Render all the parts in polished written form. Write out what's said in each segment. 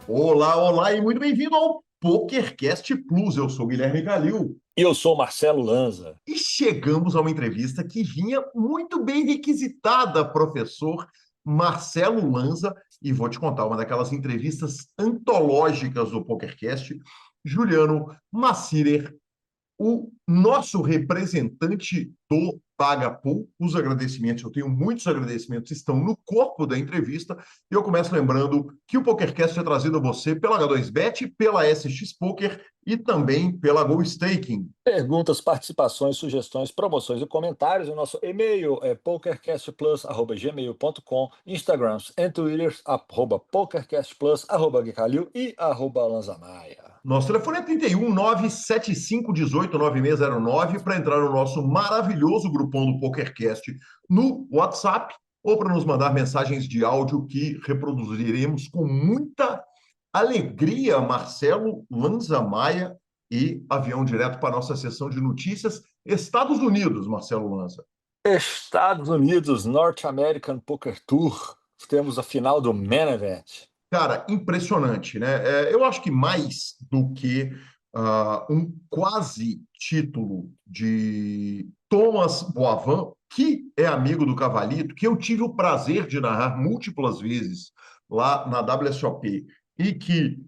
Olá, olá e muito bem-vindo ao PokerCast Plus. Eu sou o Guilherme Calil E eu sou o Marcelo Lanza. e chegamos a uma entrevista que vinha muito bem requisitada, professor Marcelo Lanza, e vou te contar uma daquelas entrevistas antológicas do PokerCast. Juliano Massirer, o nosso representante do PagaPool. Os agradecimentos, eu tenho muitos agradecimentos, estão no corpo da entrevista. E eu começo lembrando que o PokerCast é trazido a você pela H2Bet, pela SX Poker e também pela Go Staking. Perguntas, participações, sugestões, promoções e comentários. O nosso e-mail é pokercastplus@gmail.com, Instagrams e Twitters, @pokercastplus, @guicalil e @lanzamaia. Nosso telefone é 31 975 18 9609 para entrar no nosso maravilhoso grupão do PokerCast no WhatsApp ou para nos mandar mensagens de áudio que reproduziremos com muita alegria. Marcelo Lanza Maia e avião direto para a nossa sessão de notícias. Estados Unidos, Marcelo Lanza. Estados Unidos, North American Poker Tour. Temos a final do Main Event. Cara, impressionante, né? Eu acho que mais do que um quase título de Thomas Boivin, que é amigo do Cavalito, que eu tive o prazer de narrar múltiplas vezes lá na WSOP e que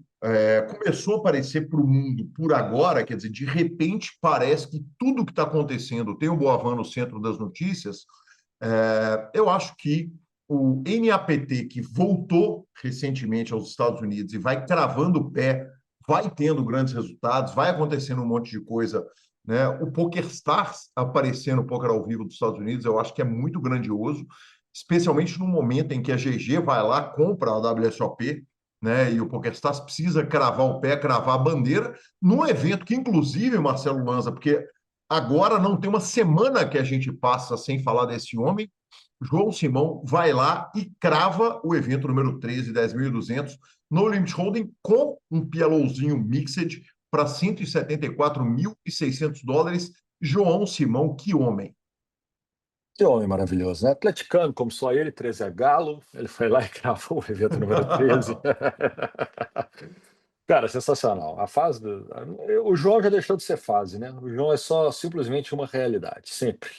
começou a aparecer para o mundo por agora, quer dizer, de repente parece que tudo que está acontecendo tem o Boivin no centro das notícias. Eu acho que o NAPT, que voltou recentemente aos Estados Unidos e vai cravando o pé, vai tendo grandes resultados, vai acontecendo um monte de coisa, né? O PokerStars aparecendo no Poker ao Vivo dos Estados Unidos, eu acho que é muito grandioso, especialmente no momento em que a GG vai lá, compra a WSOP, né? E o PokerStars precisa cravar o pé, cravar a bandeira, num evento que, inclusive, Marcelo Lanza, porque agora não tem uma semana que a gente passa sem falar desse homem. João Simão vai lá e crava o evento número 13, 10.200, no Limit Holding, com um pialouzinho mixed para $174.600. João Simão, que homem! Que homem maravilhoso, né? Atleticano, como só ele, 13 é galo. Ele foi lá e cravou o evento número 13. Cara, sensacional. A fase do... O João já deixou de ser fase, né? O João é só simplesmente uma realidade, sempre.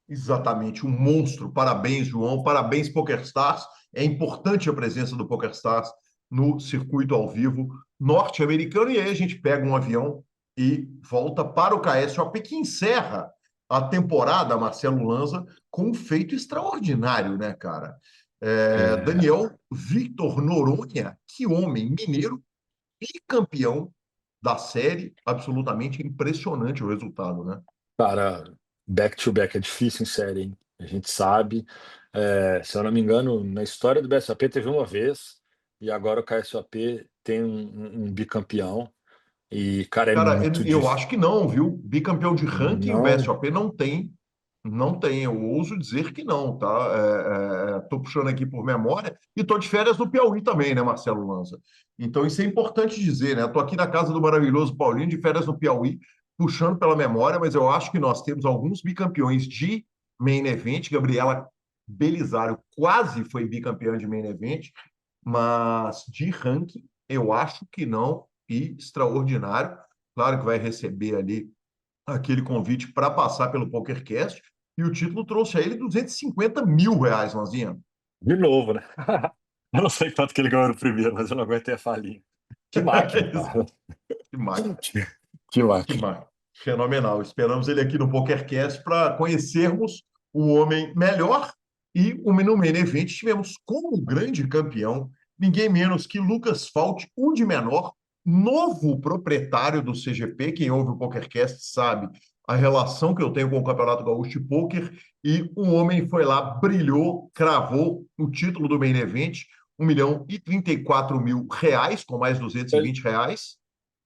Exatamente, um monstro. Parabéns, João. Parabéns, PokerStars. É importante a presença do PokerStars no circuito ao vivo norte-americano. E aí a gente pega um avião e volta para o KSOP, que encerra a temporada, Marcelo Lanza, com um feito extraordinário, né, cara? É, Daniel Victor Noronha, que homem, mineiro, bicampeão da série. Absolutamente impressionante o resultado, né? cara, back-to-back é difícil em série, hein? A gente sabe. Se eu não me engano, na história do BSOP teve uma vez, e agora o KSOP tem um bicampeão. E, cara, é Cara, muito eu difícil. acho que não, viu? Bicampeão de ranking, o Não. BSOP não tem, não tem. Eu ouso dizer que não, tá? Tô puxando aqui por memória e tô de férias no Piauí também, né, Marcelo Lanza? Então isso é importante dizer, né? Tô aqui na casa do maravilhoso Paulinho, de férias no Piauí, puxando pela memória, mas eu acho que nós temos alguns bicampeões de main event. Gabriela Belisário quase foi bicampeã de main event, mas de ranking eu acho que não, e extraordinário. Claro que vai receber ali aquele convite para passar pelo PokerCast, e o título trouxe a ele R$ 250.000, Lanzinha. De novo, né? Eu não sei quanto que ele ganhou no primeiro, mas eu não aguentei a falinha. Que máquina, cara. Que máquina, Que que máquina. máquina. Fenomenal. Esperamos ele aqui no PokerCast para conhecermos o homem melhor. E no Main Event tivemos como grande campeão ninguém menos que Lucas Fauci, um de menor, novo proprietário do CGP. Quem ouve o PokerCast sabe a relação que eu tenho com o Campeonato Gaúcho de Pôquer. E o homem foi lá, brilhou, cravou o título do Main Event, R$ 1.034.000, com mais Ele, R$ 220.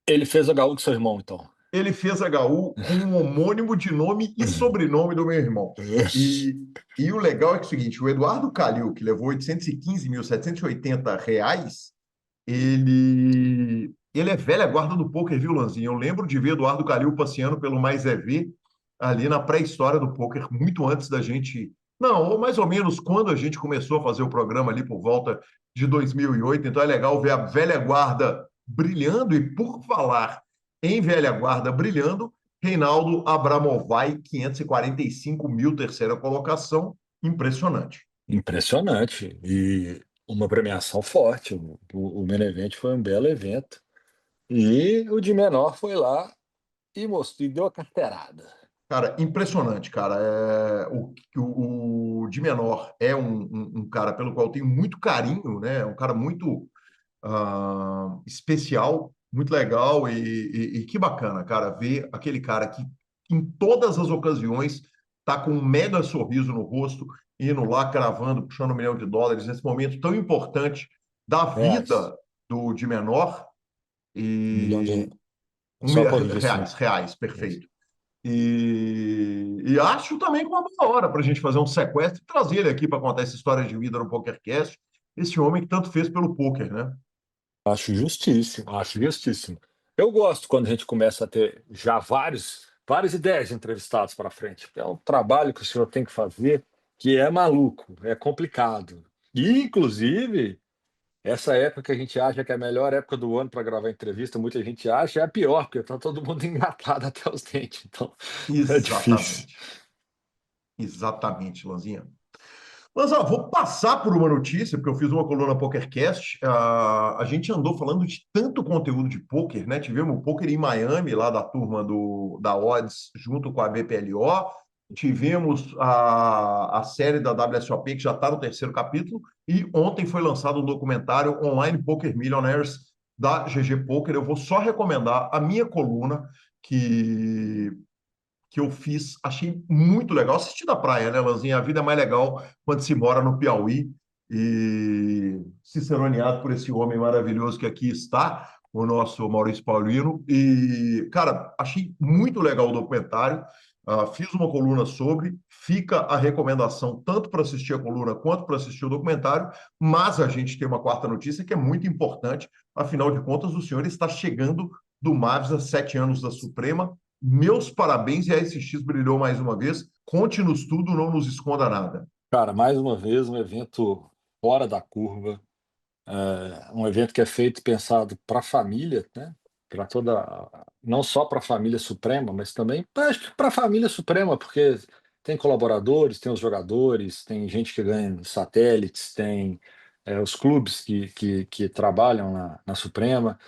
ele fez a gaúcha com seu irmão, então. Ele fez HU com um homônimo de nome e sobrenome do meu irmão. E, e o legal é que é o seguinte, o Eduardo Calil, que levou R$ 815.780, ele é velha guarda do poker, viu, Lanzinho? Eu lembro de ver Eduardo Calil passeando pelo Mais EV ali na pré-história do poker, muito antes da gente Não, ou mais ou menos quando a gente começou a fazer o programa ali por volta de 2008, então é legal ver a velha guarda brilhando, e por falar em velha guarda brilhando, Reinaldo Abramovay, 545 mil, terceira colocação, impressionante. Impressionante. E uma premiação forte. O Main Event foi um belo evento. E o de menor foi lá e mostrou, e deu a carteirada. Cara, impressionante, cara. O de menor é um cara pelo qual eu tenho muito carinho, né? É um cara muito especial, muito legal e que bacana, cara, ver aquele cara que em todas as ocasiões tá com um mega sorriso no rosto, indo lá cravando, puxando US$ 1 milhão nesse momento tão importante da Reais. vida do de menor Um milhão de. e Só corrigir esse reais, número. reais, perfeito. E acho também que uma boa hora para a gente fazer um sequestro e trazer ele aqui para contar essa história de vida no PokerCast. Esse homem que tanto fez pelo poker, né? Acho justíssimo, acho justíssimo. Eu gosto quando a gente começa a ter já várias ideias de entrevistados para frente. É um trabalho que o senhor tem que fazer que é maluco, é complicado. E, inclusive, essa época que a gente acha que é a melhor época do ano para gravar entrevista, muita gente acha é a pior, porque está todo mundo engatado até os dentes. Então, é difícil. Exatamente. Exatamente, Lanzinha. Mas vou passar por uma notícia, porque eu fiz uma coluna PokerCast. A gente andou falando de tanto conteúdo de poker, né? Tivemos o poker em Miami, lá da turma da Odds, junto com a BPLO. Tivemos a série da WSOP, que já está no terceiro capítulo. E ontem foi lançado um documentário Online Poker Millionaires da GG Poker. Eu vou só recomendar a minha coluna, que eu fiz, achei muito legal. Assisti da praia, né, Lanzinha? A vida é mais legal quando se mora no Piauí e ciceroneado por esse homem maravilhoso que aqui está, o nosso Maurício Paulino. E, cara, achei muito legal o documentário. Fiz uma coluna sobre, fica a recomendação tanto para assistir a coluna quanto para assistir o documentário, mas a gente tem uma quarta notícia que é muito importante, afinal de contas, o senhor está chegando do Mavis a 7 anos da Suprema. Meus parabéns e a SX brilhou mais uma vez. Conte-nos tudo, não nos esconda nada. Cara, mais uma vez, um evento fora da curva. Um evento que é feito e pensado para a família, né? Para toda, não só para a família Suprema, mas também para a família Suprema, porque tem colaboradores, tem os jogadores, tem gente que ganha satélites, tem os clubes que trabalham na Suprema.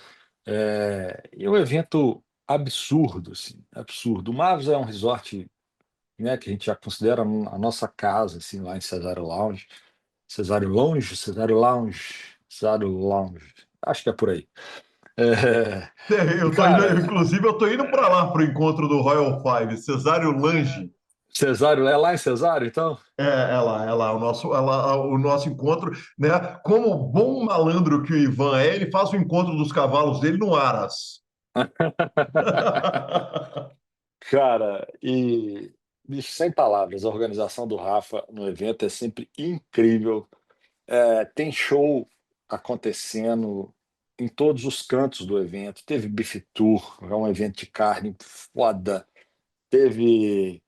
E um evento absurdo, assim, absurdo. O Mavis é um resort, né, que a gente já considera a nossa casa, assim, lá em Cesário Lounge. Cesário Lounge, Cesário Lounge, Cesário Lounge. Acho que é por aí. É, e, Eu tô indo, cara, inclusive, eu tô indo para lá para o encontro do Royal Five, Cesário Lange. Cesário, é lá em Cesário, então? É lá, o nosso encontro, né? Como bom malandro que o Ivan é, ele faz o encontro dos cavalos dele no Aras. Cara, e bicho, sem palavras, a organização do Rafa no evento é sempre incrível. Tem show acontecendo em todos os cantos do evento. Teve Beef Tour, é um evento de carne foda. Teve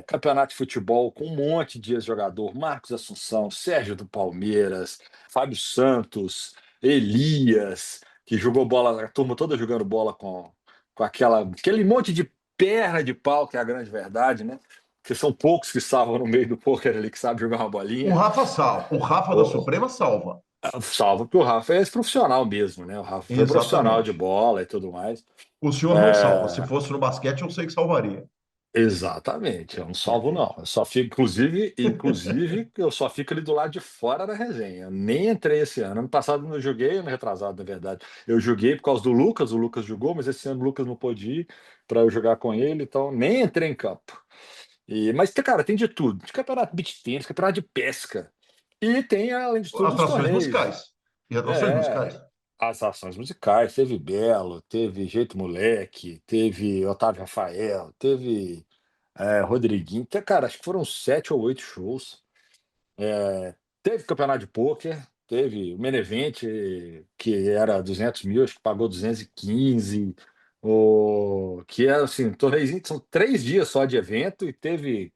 campeonato de futebol com um monte de ex-jogador, Marcos Assunção, Sérgio do Palmeiras, Fábio Santos, Elias, que jogou bola, a turma toda jogando bola com aquele monte de perna de pau, que é a grande verdade, né? Que são poucos que estavam no meio do poker ali, que sabem jogar uma O bolinha. Rafa salva, o Rafa da O, Suprema salva. salvo que o Rafa é profissional mesmo, né? O Rafa foi profissional de Exatamente. bola e tudo mais. O senhor não salva. Se É, fosse no basquete, eu sei que salvaria. Exatamente, eu não salvo não. Eu só fico, inclusive, eu só fico ali do lado de fora da resenha. Eu nem entrei esse ano. Ano passado eu não joguei, ano retrasado, na verdade. Eu joguei por causa do Lucas, o Lucas jogou, mas esse ano o Lucas não pôde ir para eu jogar com ele, então nem entrei em campo. Mas, cara, tem de tudo. De campeonato de beach tennis, campeonato de pesca. E tem, além de tudo, os Atrações torneios. musicais. E atrações musicais. É, as ações musicais. Teve Belo, teve Jeito Moleque, teve Otávio Rafael, teve Rodriguinho. Cara, acho que foram 7 ou 8 shows. Teve campeonato de pôquer, teve o Menevente, que era 200 mil, acho que pagou 215. Que é assim, torneiozinho, são 3 dias só de evento e teve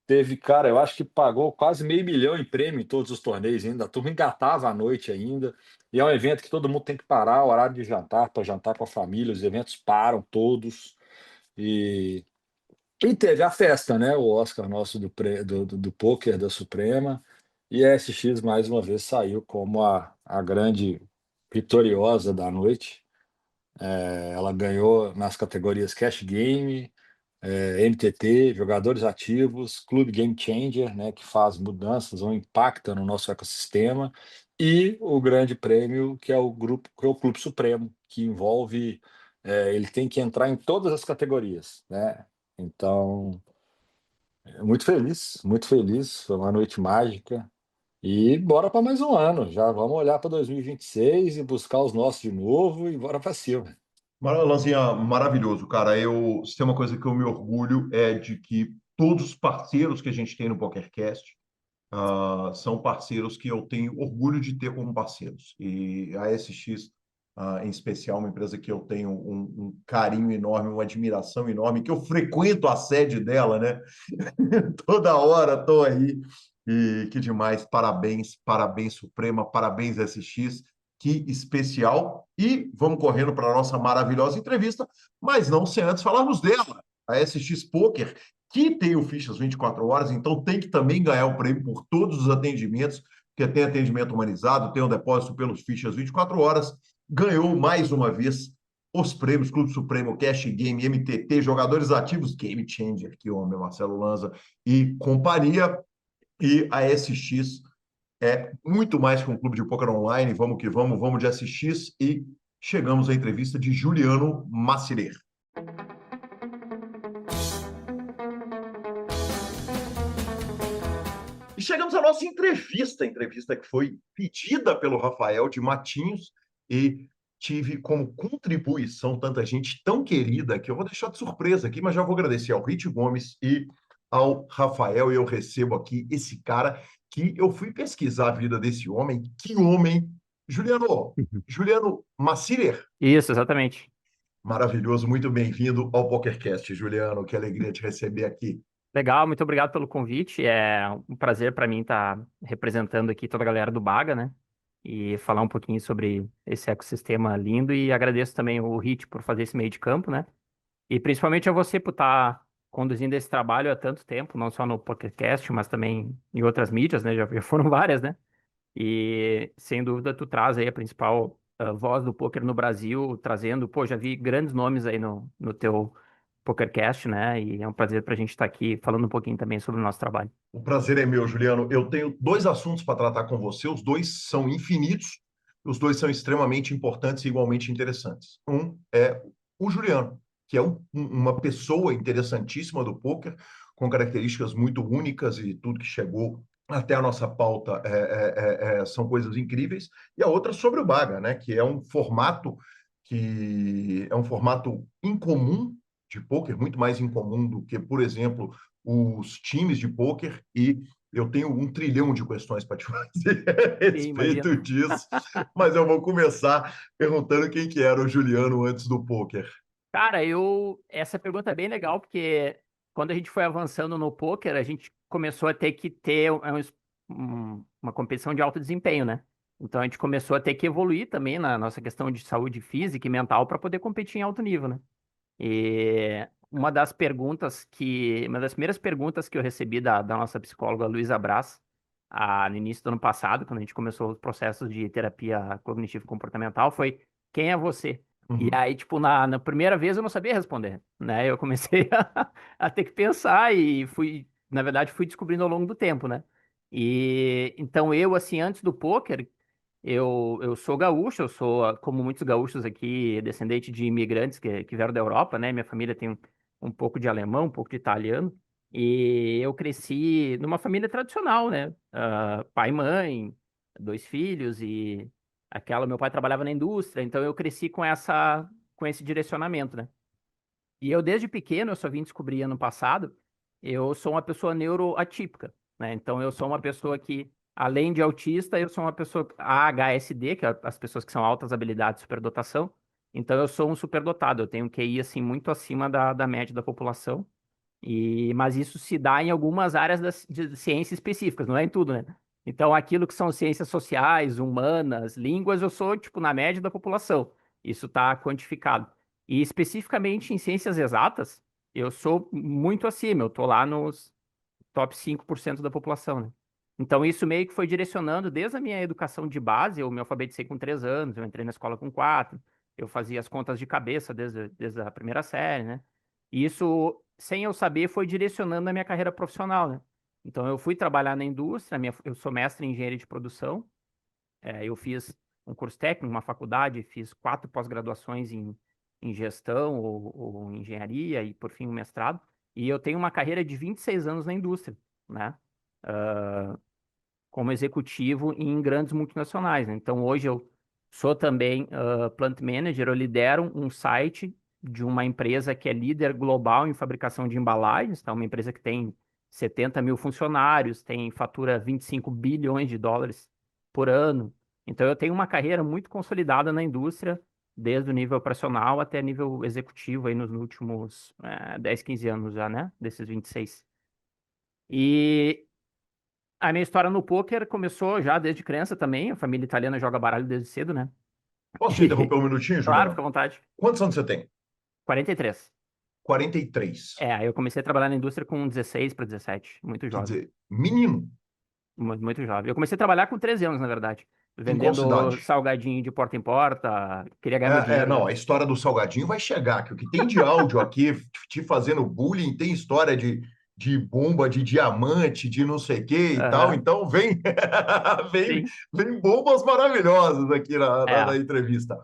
Teve, cara, eu acho que pagou quase meio milhão em prêmio em todos os torneios ainda. A turma engatava à noite ainda. E é um evento que todo mundo tem que parar, o horário de jantar, para jantar com a família. Os eventos param todos. E, e teve a festa, né? O Oscar nosso do pôquer da Suprema. E a SX mais uma vez saiu como a grande vitoriosa da noite. Ela ganhou nas categorias Cash Game, MTT, jogadores ativos, Clube Game Changer, né, que faz mudanças ou impacta no nosso ecossistema, e o grande prêmio, que é o grupo, que é o Clube Supremo, que envolve, ele tem que entrar em todas as categorias, né? Então, muito feliz, foi uma noite mágica. E bora para mais um ano. Já vamos olhar para 2026 e 26 e buscar os nossos de novo e bora para cima. Lanzinha, maravilhoso, cara. Se tem uma coisa que eu me orgulho é de que todos os parceiros que a gente tem no PokerCast são parceiros que eu tenho orgulho de ter como parceiros. E a SX, em especial, uma empresa que eu tenho um carinho enorme, uma admiração enorme, que eu frequento a sede dela, né? Toda hora estou aí. E que demais. Parabéns, parabéns, Suprema, parabéns, SX. Que especial. E vamos correndo para a nossa maravilhosa entrevista, mas não sem antes falarmos dela, a SX Poker, que tem o Fichas 24 horas, então tem que também ganhar o prêmio por todos os atendimentos, porque tem atendimento humanizado, tem um depósito pelos Fichas 24 horas. Ganhou mais uma vez os prêmios Clube Supremo, Cash Game, MTT, jogadores ativos, Game Changer, que homem, Marcelo Lanza e companhia. E a SX é muito mais que um clube de poker online. Vamos que vamos, vamos de SX e chegamos à entrevista de Juliano Massirer. E chegamos à nossa entrevista que foi pedida pelo Rafael de Matinhos e tive como contribuição tanta gente tão querida que eu vou deixar de surpresa aqui, mas já vou agradecer ao Rit Gomes e ao Rafael. E eu recebo aqui esse cara que eu fui pesquisar a vida desse homem. Que homem! Juliano, Uhum. Juliano Massirer. Isso, exatamente. Maravilhoso, muito bem-vindo ao PokerCast, Juliano. Que alegria te receber aqui. Legal, muito obrigado pelo convite. É um prazer para mim estar representando aqui toda a galera do Baga, né? E falar um pouquinho sobre esse ecossistema lindo. E agradeço também o Hit por fazer esse meio de campo, né? E principalmente a você por estar conduzindo esse trabalho há tanto tempo, não só no PokerCast, mas também em outras mídias, né? Já foram várias, né? E sem dúvida tu traz aí a principal voz do poker no Brasil, trazendo, pô, já vi grandes nomes aí no teu PokerCast, né? E é um prazer pra gente estar aqui falando um pouquinho também sobre o nosso trabalho. O prazer é meu, Juliano. Eu tenho dois assuntos para tratar com você, os dois são infinitos, os dois são extremamente importantes e igualmente interessantes. Um é o Juliano, que é uma pessoa interessantíssima do poker, com características muito únicas e tudo que chegou até a nossa pauta são coisas incríveis. E a outra sobre o Baga, né, que é um formato incomum de poker, muito mais incomum do que, por exemplo, os times de pôquer. E eu tenho 1 trilhão de questões para te fazer a Sim, imagino. respeito disso, mas eu vou começar perguntando quem que era o Juliano antes do pôquer. Cara, essa pergunta é bem legal, porque quando a gente foi avançando no poker, a gente começou a ter que ter uma competição de alto desempenho, né? Então a gente começou a ter que evoluir também na nossa questão de saúde física e mental para poder competir em alto nível, né? E uma das primeiras perguntas que eu recebi da nossa psicóloga Luísa Braz, no início do ano passado, quando a gente começou os processos de terapia cognitivo-comportamental, foi: quem é você? E Uhum. aí, tipo, na primeira vez eu não sabia responder, né? Eu comecei a ter que pensar e na verdade, fui descobrindo ao longo do tempo, né? E então eu, assim, antes do poker, eu sou gaúcho, eu sou, como muitos gaúchos aqui, descendente de imigrantes que vieram da Europa, né? Minha família tem um pouco de alemão, um pouco de italiano. E eu cresci numa família tradicional, né? Pai e mãe, 2 filhos e meu pai trabalhava na indústria, então eu cresci com esse direcionamento, né? E eu, desde pequeno, eu só vim descobrir ano passado, eu sou uma pessoa neuroatípica, né? Então, eu sou uma pessoa que, além de autista, eu sou uma pessoa AHSD, que é as pessoas que são altas habilidades de superdotação. Então, eu sou um superdotado, eu tenho um QI, assim, muito acima da média da população. Mas isso se dá em algumas áreas de ciência específicas, não é em tudo, né? Então, aquilo que são ciências sociais, humanas, línguas, eu sou, tipo, na média da população. Isso está quantificado. E especificamente em ciências exatas, eu sou muito acima, eu tô lá nos top 5% da população, né? Então, isso meio que foi direcionando desde a minha educação de base. Eu me alfabetizei com 3 anos, eu entrei na escola com 4, eu fazia as contas de cabeça desde a primeira série, né? E isso, sem eu saber, foi direcionando a minha carreira profissional, né? Então, eu fui trabalhar na indústria, eu sou mestre em engenharia de produção, eu fiz um curso técnico, uma faculdade, fiz 4 pós-graduações em gestão ou em engenharia e, por fim, um mestrado. E eu tenho uma carreira de 26 anos na indústria, né? Como executivo em grandes multinacionais, né? Então, hoje eu sou também plant manager, eu lidero um site de uma empresa que é líder global em fabricação de embalagens, tá? Uma empresa que tem 70 mil funcionários, fatura 25 bilhões de dólares por ano. Então, eu tenho uma carreira muito consolidada na indústria, desde o nível operacional até nível executivo aí nos últimos 10, 15 anos já, né? Desses 26. E a minha história no poker começou já desde criança também. A família italiana joga baralho desde cedo, né? Posso te interromper um minutinho, Claro, Juliano? fica à vontade. Quantos anos você tem? 43. 43. Aí eu comecei a trabalhar na indústria com 16 para 17, muito Quer jovem, dizer, menino, muito jovem. Eu comecei a trabalhar com 13 anos, na verdade, em qual vendendo cidade? salgadinho de porta em porta, queria ganhar meu dinheiro, Não, né? a história do Salgadinho vai chegar, que o que tem de áudio aqui, te fazendo bullying, tem história de bomba, de diamante, de não sei o quê e tal, Aham, então vem, vem, sim. vem bombas maravilhosas aqui na É, entrevista.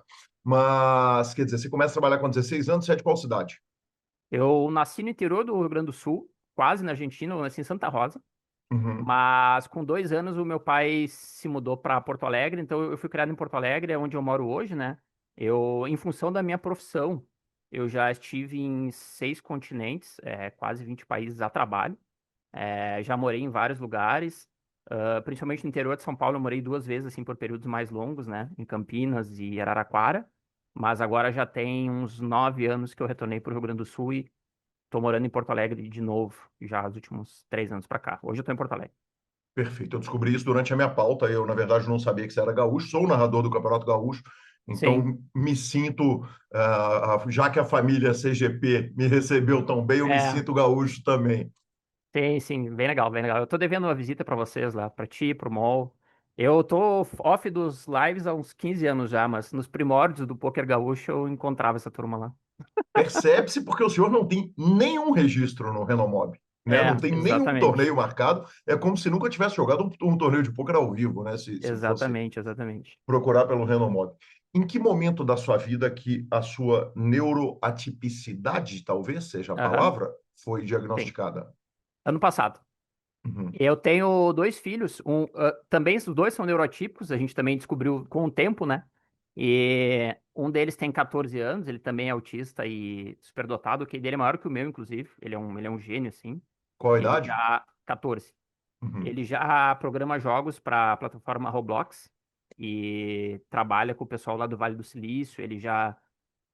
Mas, quer dizer, você começa a trabalhar com 16 anos, você é de qual cidade? eu nasci no interior do Rio Grande do Sul, quase na Argentina, eu nasci em Santa Rosa. Uhum. Mas com 2 anos o meu pai se mudou para Porto Alegre, então eu fui criado em Porto Alegre, é onde eu moro hoje, né? Em função da minha profissão, eu já estive em 6 continentes, quase 20 países a trabalho. Já morei em vários lugares, principalmente no interior de São Paulo, eu morei 2 vezes, assim, por períodos mais longos, né? Em Campinas e Araraquara. Mas agora já tem uns 9 anos que eu retornei para o Rio Grande do Sul e tô morando em Porto Alegre de novo, já os últimos 3 anos para cá. Hoje eu tô em Porto Alegre. Perfeito. Eu descobri isso durante a minha pauta. Eu, na verdade, não sabia que você era gaúcho. Sou o narrador do Campeonato Gaúcho. Sim. Então, me sinto, já que a família CGP me recebeu tão bem, eu me É, sinto gaúcho também. sim, sim, bem legal, bem legal. Eu tô devendo uma visita pra vocês lá, pra ti, pro Mol. Eu tô off dos lives há uns 15 anos já, mas nos primórdios do Poker Gaúcho eu encontrava essa turma lá. Percebe-se porque o senhor não tem nenhum registro no Renomob, né? Não tem nenhum Exatamente. torneio marcado. É como se nunca tivesse jogado um torneio de pôquer ao vivo, né? Se fosse Exatamente, exatamente. procurar pelo Renomob. Em que momento da sua vida que a sua neuroatipicidade, talvez seja a Aham, palavra, foi sim. diagnosticada? Ano passado. Uhum. Eu tenho 2 filhos, também os dois são neurotípicos, a gente também descobriu com o tempo, né? E um deles tem 14 anos, ele também é autista e superdotado, o QI dele é maior que o meu, inclusive. Ele é um gênio, assim. Qual a Ele idade? já. 14. Uhum. Ele já programa jogos para a plataforma Roblox e trabalha com o pessoal lá do Vale do Silício. Ele já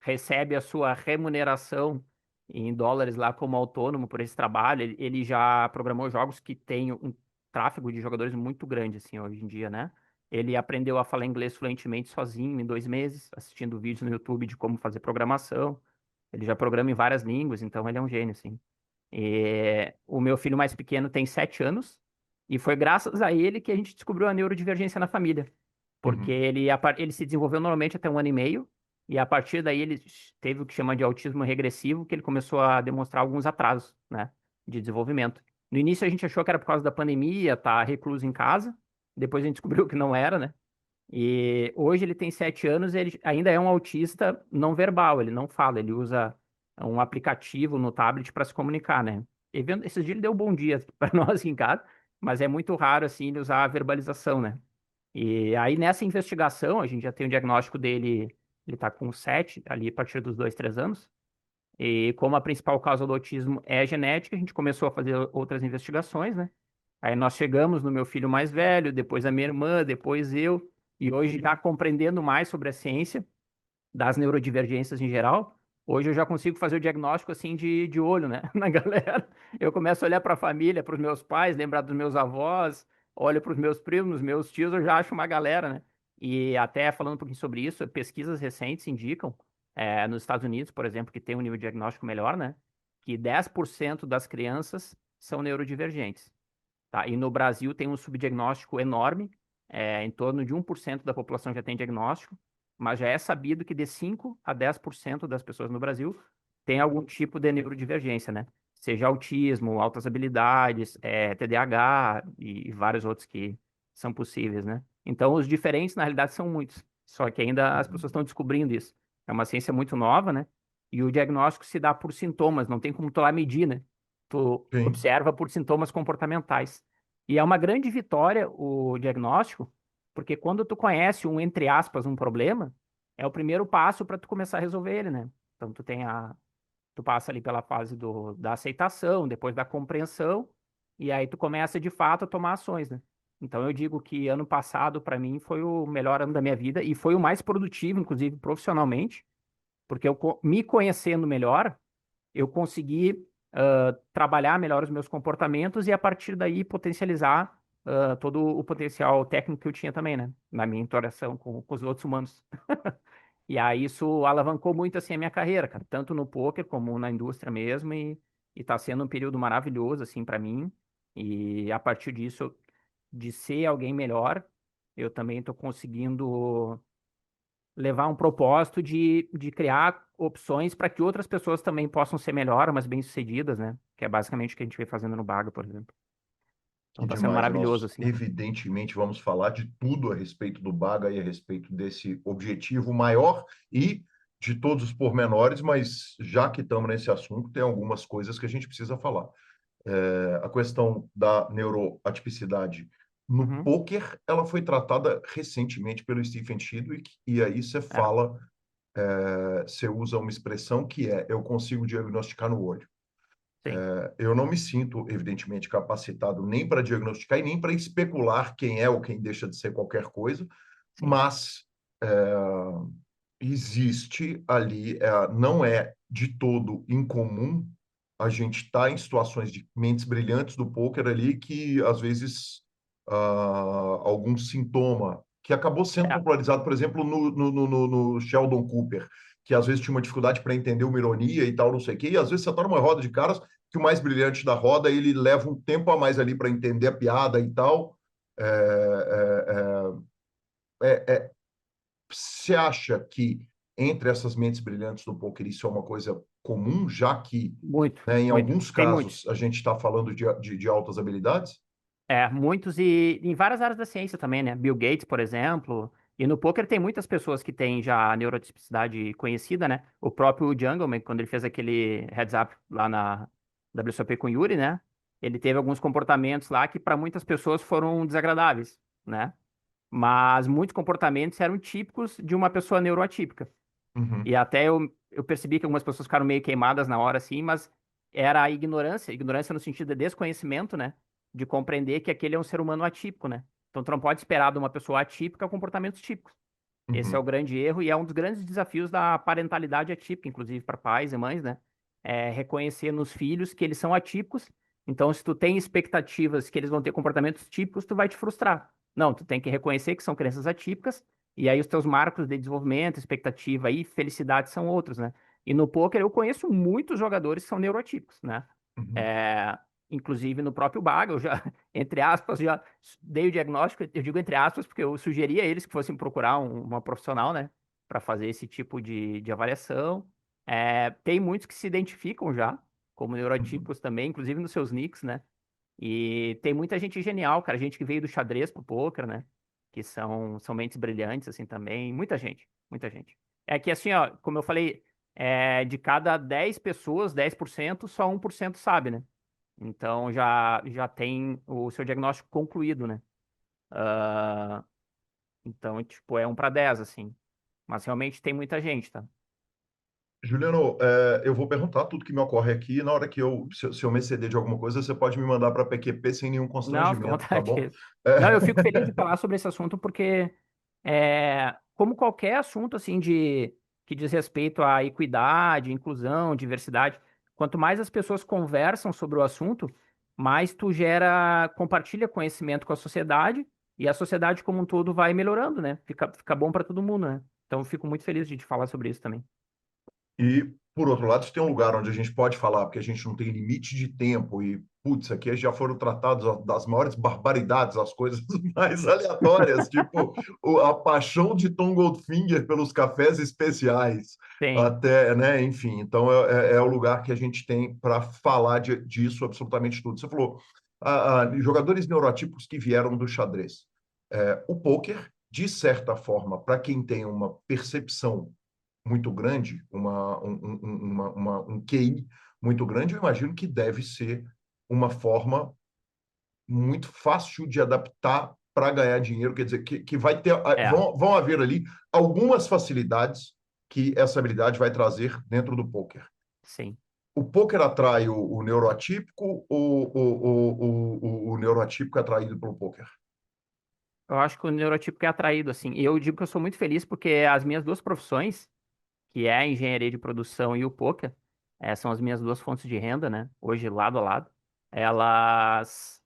recebe a sua remuneração em dólares lá como autônomo por esse trabalho. Ele já programou jogos que têm um tráfego de jogadores muito grande, assim, hoje em dia, né? Ele aprendeu a falar inglês fluentemente sozinho em 2 meses, assistindo vídeos no YouTube de como fazer programação. Ele já programa em várias línguas, então ele é um gênio, assim. O meu filho mais pequeno tem 7 anos e foi graças a ele que a gente descobriu a neurodivergência na família, porque Uhum. ele se desenvolveu normalmente até 1 ano e meio e a partir daí ele teve o que chama de autismo regressivo, que ele começou a demonstrar alguns atrasos, né, de desenvolvimento. No início a gente achou que era por causa da pandemia, tá recluso em casa, depois a gente descobriu que não era, né? E hoje ele tem 7 anos e ele ainda é um autista não verbal, ele não fala, ele usa um aplicativo no tablet para se comunicar, né? Esses dias ele deu um bom dia para nós aqui em casa, mas é muito raro assim ele usar a verbalização, né? E aí nessa investigação, a gente já tem o diagnóstico dele, ele tá com 7, ali a partir dos 2, 3 anos. E como a principal causa do autismo é genética, a gente começou a fazer outras investigações, né? Aí nós chegamos no meu filho mais velho, depois a minha irmã, depois eu, e hoje já compreendendo mais sobre a ciência das neurodivergências em geral, Hoje eu já consigo fazer o diagnóstico assim de olho, né? Na galera. Eu começo a olhar para a família, para os meus pais, lembrar dos meus avós, olho para os meus primos, meus tios, eu já acho uma galera, né? E até falando um pouquinho sobre isso, pesquisas recentes indicam, nos Estados Unidos, por exemplo, que tem um nível diagnóstico melhor, né? Que 10% das crianças são neurodivergentes, tá? E no Brasil tem um subdiagnóstico enorme, em torno de 1% da população já tem diagnóstico, mas já é sabido que de 5 a 10% das pessoas no Brasil tem algum tipo de neurodivergência, né? Seja autismo, altas habilidades, TDAH e vários outros que são possíveis, né? Então, os diferentes, na realidade, são muitos, só que ainda as pessoas estão descobrindo isso. É uma ciência muito nova, né? E o diagnóstico se dá por sintomas, não tem como tu lá medir, né? Tu Sim. observa por sintomas comportamentais. E é uma grande vitória o diagnóstico, porque quando tu conhece um, entre aspas, um problema, é o primeiro passo para tu começar a resolver ele, né? Então tu passa ali pela fase da aceitação, depois da compreensão, e aí tu começa de fato a tomar ações, né? Então eu digo que ano passado para mim foi o melhor ano da minha vida e foi o mais produtivo, inclusive profissionalmente, porque me conhecendo melhor, eu consegui trabalhar melhor os meus comportamentos e a partir daí potencializar todo o potencial técnico que eu tinha também, né? Na minha interação com os outros humanos. E aí isso alavancou muito assim a minha carreira, cara, tanto no poker como na indústria mesmo e tá sendo um período maravilhoso assim para mim. E a partir disso, de ser alguém melhor, eu também tô conseguindo levar um propósito de criar opções para que outras pessoas também possam ser melhor, mas bem-sucedidas, né? Que é basicamente o que a gente vem fazendo no Baga, por exemplo. Que Então tá sendo demais. maravilhoso, Nós, assim. evidentemente, vamos falar de tudo a respeito do Baga e a respeito desse objetivo maior e de todos os pormenores, mas já que estamos nesse assunto, tem algumas coisas que a gente precisa falar. A questão da neuroatipicidade no Uhum. poker, ela foi tratada recentemente pelo Stephen Chidwick, e aí você É, fala, você usa uma expressão que é: eu consigo diagnosticar no olho. sim, Eu não me sinto, evidentemente, capacitado nem para diagnosticar e nem para especular quem é ou quem deixa de ser qualquer coisa, sim. mas existe ali, não é de todo incomum a gente estar em situações de mentes brilhantes do poker ali que, às vezes, algum sintoma que acabou sendo É, popularizado, por exemplo, no Sheldon Cooper, que às vezes tinha uma dificuldade para entender uma ironia e tal, não sei o quê, e às vezes você está numa roda de caras que o mais brilhante da roda, ele leva um tempo a mais ali para entender a piada e tal. Você acha que entre essas mentes brilhantes do poker isso é uma coisa comum, já que, muito, né, em muito. alguns Tem muitos. casos a gente está falando de altas habilidades? Muitos e em várias áreas da ciência também, né? Bill Gates, por exemplo. E no poker tem muitas pessoas que têm já a neurotipicidade conhecida, né? O próprio Jungleman, quando ele fez aquele heads up lá na WSOP com o Yuri, né? Ele teve alguns comportamentos lá que para muitas pessoas foram desagradáveis, né? Mas muitos comportamentos eram típicos de uma pessoa neuroatípica. E Uhum, até eu percebi que algumas pessoas ficaram meio queimadas na hora, assim, mas era a ignorância no sentido de desconhecimento, né? De compreender que aquele é um ser humano atípico, né? Então tu não pode esperar de uma pessoa atípica comportamentos típicos. Esse é o uhum, grande erro e é um dos grandes desafios da parentalidade atípica, inclusive para pais e mães, né? É reconhecer nos filhos que eles são atípicos. Então, se tu tem expectativas que eles vão ter comportamentos típicos, tu vai te frustrar. Não, tu tem que reconhecer que são crianças atípicas e aí os teus marcos de desenvolvimento, expectativa e felicidade são outros, né? E no poker eu conheço muitos jogadores que são neuroatípicos, né? uhum. É, inclusive no próprio Baga, eu já, entre aspas, já dei o diagnóstico, eu digo entre aspas, porque eu sugeria a eles que fossem procurar uma profissional, né, para fazer esse tipo de avaliação. Tem muitos que se identificam já como Uhum. neurotípicos também, inclusive nos seus nicks, né? E tem muita gente genial, cara, gente que veio do xadrez pro poker, né? Que são mentes brilhantes, assim, também. Muita gente, muita gente. É que, assim, ó, como eu falei, de cada 10 pessoas, 10% só 1% sabe, né? Então já tem o seu diagnóstico concluído, né? Ah, então, tipo, é 1 para 10, assim. Mas realmente tem muita gente, tá? Juliano, eu vou perguntar tudo que me ocorre aqui. Na hora que se eu me exceder de alguma coisa, você pode me mandar para a PQP sem nenhum Não, fica à constrangimento, tá vontade. bom? Não, eu fico feliz de falar sobre esse assunto porque, como qualquer assunto, assim, que diz respeito à equidade, inclusão, diversidade. Quanto mais as pessoas conversam sobre o assunto, mais tu compartilha conhecimento com a sociedade e a sociedade como um todo vai melhorando, né? Fica bom para todo mundo, né? Então, eu fico muito feliz de te falar sobre isso também. E, por outro lado, se tem um lugar onde a gente pode falar, porque a gente não tem limite de tempo, e, putz, aqui já foram tratados das maiores barbaridades, as coisas mais aleatórias, tipo a paixão de Tom Goldfinger pelos cafés especiais, Tem. até, né, enfim. Então, é o lugar que a gente tem para falar disso absolutamente tudo. Você falou, jogadores neurotípicos que vieram do xadrez. O pôquer, de certa forma, para quem tem uma percepção muito grande, um QI muito grande, eu imagino que deve ser uma forma muito fácil de adaptar para ganhar dinheiro, quer dizer, que vai ter, É, vão haver ali algumas facilidades que essa habilidade vai trazer dentro do poker. sim. O poker atrai o neuroatípico ou o neuroatípico é atraído pelo poker? Eu acho que o neurotípico é atraído, assim. E eu digo que eu sou muito feliz porque as minhas duas profissões, que é a engenharia de produção e o poker, são as minhas duas fontes de renda, né? Hoje, lado a lado. Elas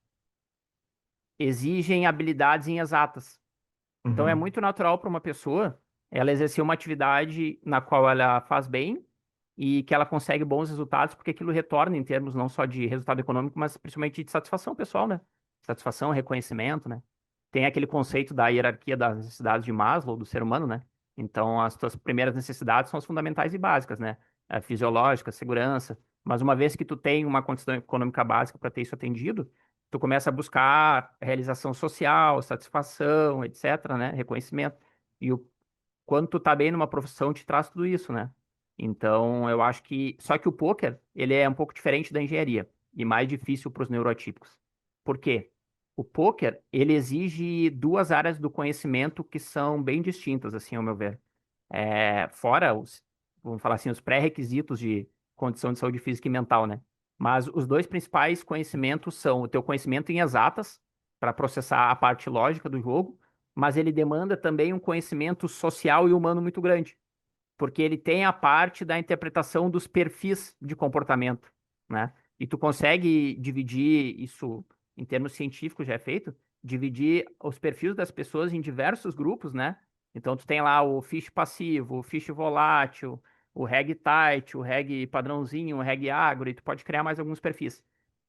exigem habilidades em exatas. Então, é Uhum. muito natural para uma pessoa ela exercer uma atividade na qual ela faz bem e que ela consegue bons resultados, porque aquilo retorna em termos não só de resultado econômico, mas principalmente de satisfação pessoal, né? Satisfação, reconhecimento, né? Tem aquele conceito da hierarquia das necessidades de Maslow, do ser humano, né? Então, as tuas primeiras necessidades são as fundamentais e básicas, né? A fisiológica, segurança. Mas uma vez que tu tem uma condição econômica básica para ter isso atendido, tu começa a buscar realização social, satisfação, etc., né? Reconhecimento. E quando tu tá bem numa profissão, te traz tudo isso, né? Então, eu acho que. Só que o poker, ele é um pouco diferente da engenharia e mais difícil para os neurotípicos. Por quê? O poker, ele exige duas áreas do conhecimento que são bem distintas, assim, ao meu ver. Fora vamos falar assim, os pré-requisitos de condição de saúde física e mental, né? Mas os dois principais conhecimentos são o teu conhecimento em exatas, para processar a parte lógica do jogo, mas ele demanda também um conhecimento social e humano muito grande, porque ele tem a parte da interpretação dos perfis de comportamento, né? E tu consegue dividir isso em termos científicos, já é feito, dividir os perfis das pessoas em diversos grupos, né? Então tu tem lá o fish passivo, o fish volátil, o reg tight, o reg padrãozinho, o reg agro, e tu pode criar mais alguns perfis.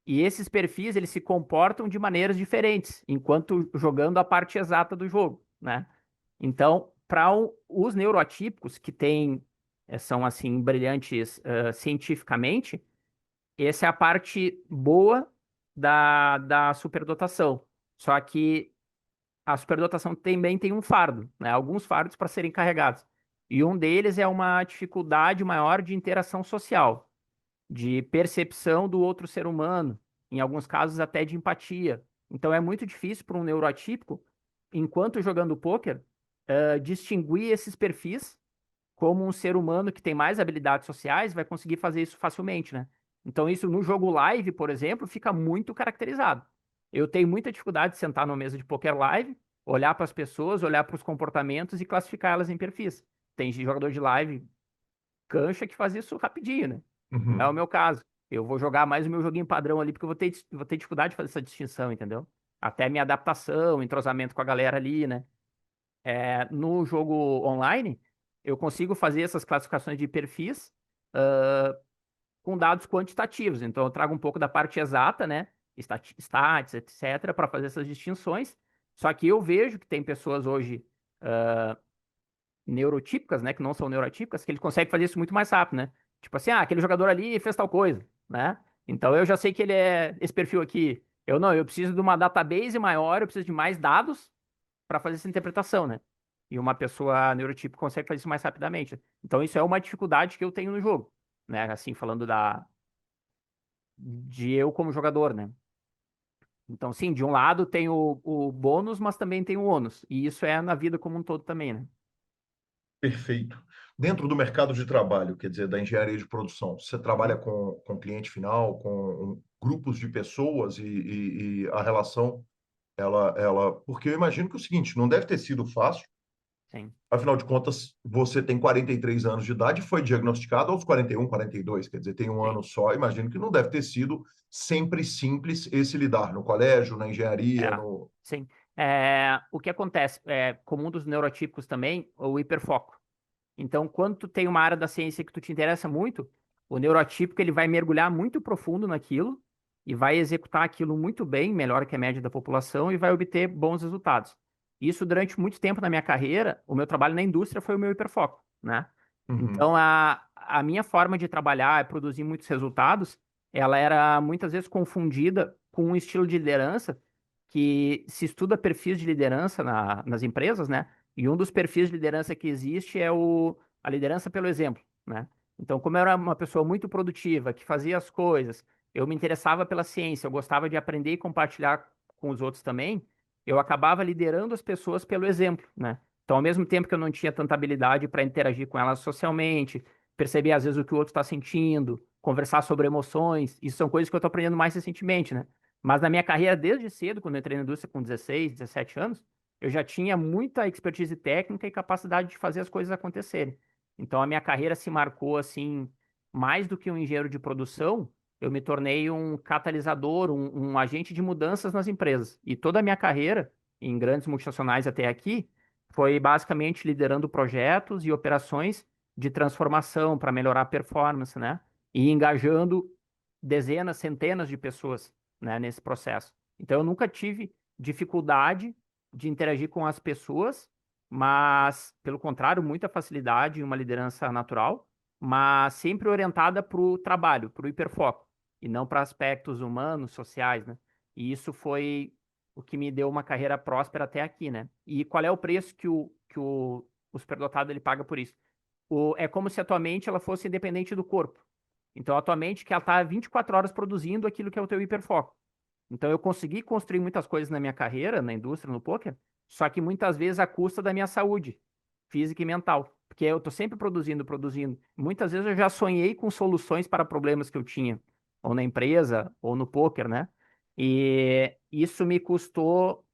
E esses perfis, eles se comportam de maneiras diferentes, enquanto jogando a parte exata do jogo, né? Então, para os neuroatípicos, que são assim, brilhantes cientificamente, essa é a parte boa da superdotação. Só que a superdotação também tem um fardo, né? Alguns fardos para serem carregados. E um deles é uma dificuldade maior de interação social, de percepção do outro ser humano, em alguns casos até de empatia. Então é muito difícil para um neuroatípico, enquanto jogando pôquer, distinguir esses perfis como um ser humano que tem mais habilidades sociais vai conseguir fazer isso facilmente, né? Então isso no jogo live, por exemplo, fica muito caracterizado. Eu tenho muita dificuldade de sentar numa mesa de poker live, olhar para as pessoas, olhar para os comportamentos e classificar elas em perfis. Tem jogador de live cancha que faz isso rapidinho, né? Não é o Uhum. meu caso. Eu vou jogar mais o meu joguinho padrão ali, porque eu vou ter dificuldade de fazer essa distinção, entendeu? Até minha adaptação, entrosamento com a galera ali, né? No jogo online, eu consigo fazer essas classificações de perfis, ah, com dados quantitativos. Então, eu trago um pouco da parte exata, né? Stats, etc., para fazer essas distinções. Só que eu vejo que tem pessoas hoje neurotípicas, né, que não são neurotípicas, que ele consegue fazer isso muito mais rápido, né? Tipo assim, aquele jogador ali fez tal coisa, né? Então eu já sei que ele é esse perfil aqui. Eu não, eu preciso de uma database maior, eu preciso de mais dados para fazer essa interpretação, né? E uma pessoa neurotípica consegue fazer isso mais rapidamente. Então isso é uma dificuldade que eu tenho no jogo, né? Assim, falando de eu como jogador, né? Então, sim, de um lado tem o bônus, mas também tem o ônus. E isso é na vida como um todo também, né? Perfeito. Dentro do mercado de trabalho, quer dizer, da engenharia de produção, você trabalha com cliente final, com grupos de pessoas e a relação, porque eu imagino que é o seguinte, não deve ter sido fácil sim, Afinal de contas, você tem 43 anos de idade e foi diagnosticado aos 41, 42, quer dizer, tem um sim. ano só. Imagino que não deve ter sido sempre simples esse lidar no colégio, na engenharia, É, no. sim. O que acontece? Como um dos neurotípicos também, o hiperfoco. Então, quando tu tem uma área da ciência que tu te interessa muito, o neurotípico ele vai mergulhar muito profundo naquilo e vai executar aquilo muito bem, melhor que a média da população e vai obter bons resultados. Isso durante muito tempo na minha carreira, o meu trabalho na indústria foi o meu hiperfoco, né? Uhum, Então, a minha forma de trabalhar e produzir muitos resultados, ela era muitas vezes confundida com um estilo de liderança que se estuda perfis de liderança nas empresas, né? E um dos perfis de liderança que existe é a liderança pelo exemplo, né? Então, como eu era uma pessoa muito produtiva, que fazia as coisas, eu me interessava pela ciência, eu gostava de aprender e compartilhar com os outros também, eu acabava liderando as pessoas pelo exemplo, né? Então, ao mesmo tempo que eu não tinha tanta habilidade para interagir com elas socialmente, perceber às vezes o que o outro está sentindo, conversar sobre emoções, isso são coisas que eu estou aprendendo mais recentemente, né? Mas na minha carreira, desde cedo, quando eu entrei na indústria com 16, 17 anos, eu já tinha muita expertise técnica e capacidade de fazer as coisas acontecerem. Então a minha carreira se marcou assim, mais do que um engenheiro de produção, eu me tornei um catalisador, um agente de mudanças nas empresas. E toda a minha carreira, em grandes multinacionais até aqui, foi basicamente liderando projetos e operações de transformação para melhorar a performance, né? E engajando dezenas, centenas de pessoas, né, nesse processo. Então eu nunca tive dificuldade de interagir com as pessoas, mas, pelo contrário, muita facilidade e uma liderança natural, mas sempre orientada para o trabalho, para o hiperfoco, e não para aspectos humanos, sociais, né? E isso foi o que me deu uma carreira próspera até aqui, né? E qual é o preço o superdotado ele paga por isso? É como se a tua mente ela fosse independente do corpo. Então, a tua mente que ela está 24 horas produzindo aquilo que é o teu hiperfoco. Então eu consegui construir muitas coisas na minha carreira, na indústria, no poker, só que muitas vezes à custa da minha saúde física e mental, porque eu estou sempre produzindo, produzindo. Muitas vezes eu já sonhei com soluções para problemas que eu tinha, ou na empresa, ou no poker, né? E isso me custou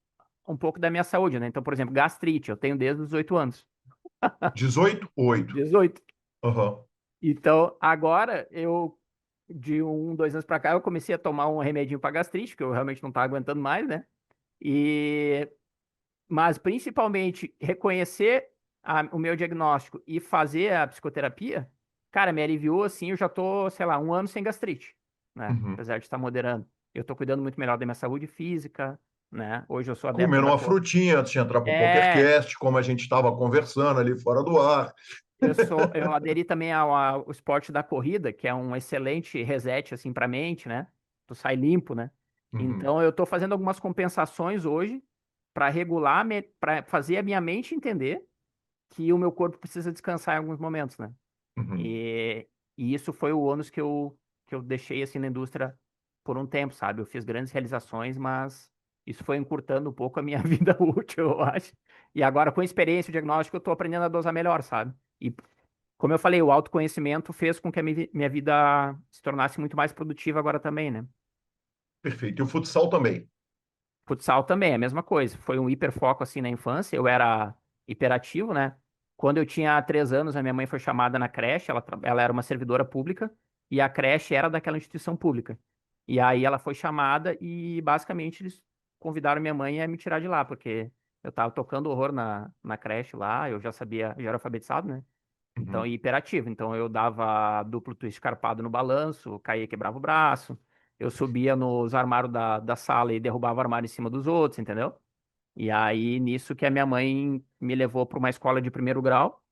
um pouco da minha saúde, né? Então, por exemplo, gastrite, eu tenho desde os 18 anos. 18, 8. 18. Aham. Então, agora de 2 anos para cá, eu comecei a tomar um remedinho para gastrite, que eu realmente não estava aguentando mais, né? E, mas principalmente reconhecer o meu diagnóstico e fazer a psicoterapia, cara, me aliviou assim, eu já tô, sei lá, 1 ano sem gastrite, né? Uhum. Apesar de estar moderando. Eu tô cuidando muito melhor da minha saúde física, né? Hoje eu sou adepto Comendo da uma frutinha antes de entrar para o É, PokerCast, como a gente estava conversando ali fora do ar. eu aderi também ao esporte da corrida, que é um excelente reset assim para a mente, né? Tu sai limpo, né? Uhum, Então eu tô fazendo algumas compensações hoje para regular, para fazer a minha mente entender que o meu corpo precisa descansar em alguns momentos, né? uhum. E, e isso foi o ônus que eu deixei assim na indústria por um tempo, sabe? Eu fiz grandes realizações, mas isso foi encurtando um pouco a minha vida útil, eu acho. E agora, com a experiência, o diagnóstico, eu tô aprendendo a dosar melhor, sabe? E, como eu falei, o autoconhecimento fez com que a minha vida se tornasse muito mais produtiva agora também, né? Perfeito. E o futsal também. Futsal também, é a mesma coisa. Foi um hiperfoco assim na infância. Eu era hiperativo, né? Quando eu tinha 3 anos, a minha mãe foi chamada na creche. Ela era uma servidora pública e a creche era daquela instituição pública. E aí ela foi chamada e basicamente eles convidaram minha mãe a me tirar de lá, porque eu tava tocando horror na creche lá. Eu já sabia, já era alfabetizado, né? Então, Uhum, e hiperativo. Então, eu dava duplo twist carpado no balanço, caía e quebrava o braço. Eu subia nos armários da sala e derrubava o armário em cima dos outros, entendeu? E aí, nisso que a minha mãe me levou para uma escola de primeiro grau.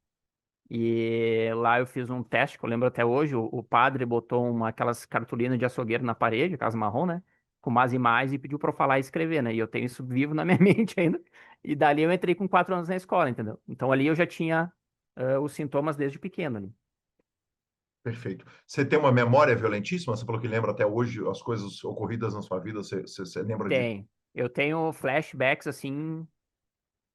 E lá eu fiz um teste, que eu lembro até hoje. O padre botou aquelas cartolinas de açougueiro na parede, casa marrom, né? Com umas imagens e pediu para eu falar e escrever, né? E eu tenho isso vivo na minha mente ainda. E dali eu entrei com 4 anos na escola, entendeu? Então ali eu já tinha os sintomas desde pequeno ali. perfeito. Você tem uma memória violentíssima? Você falou que lembra até hoje as coisas ocorridas na sua vida. Você lembra de. Tem. Eu tenho flashbacks, assim,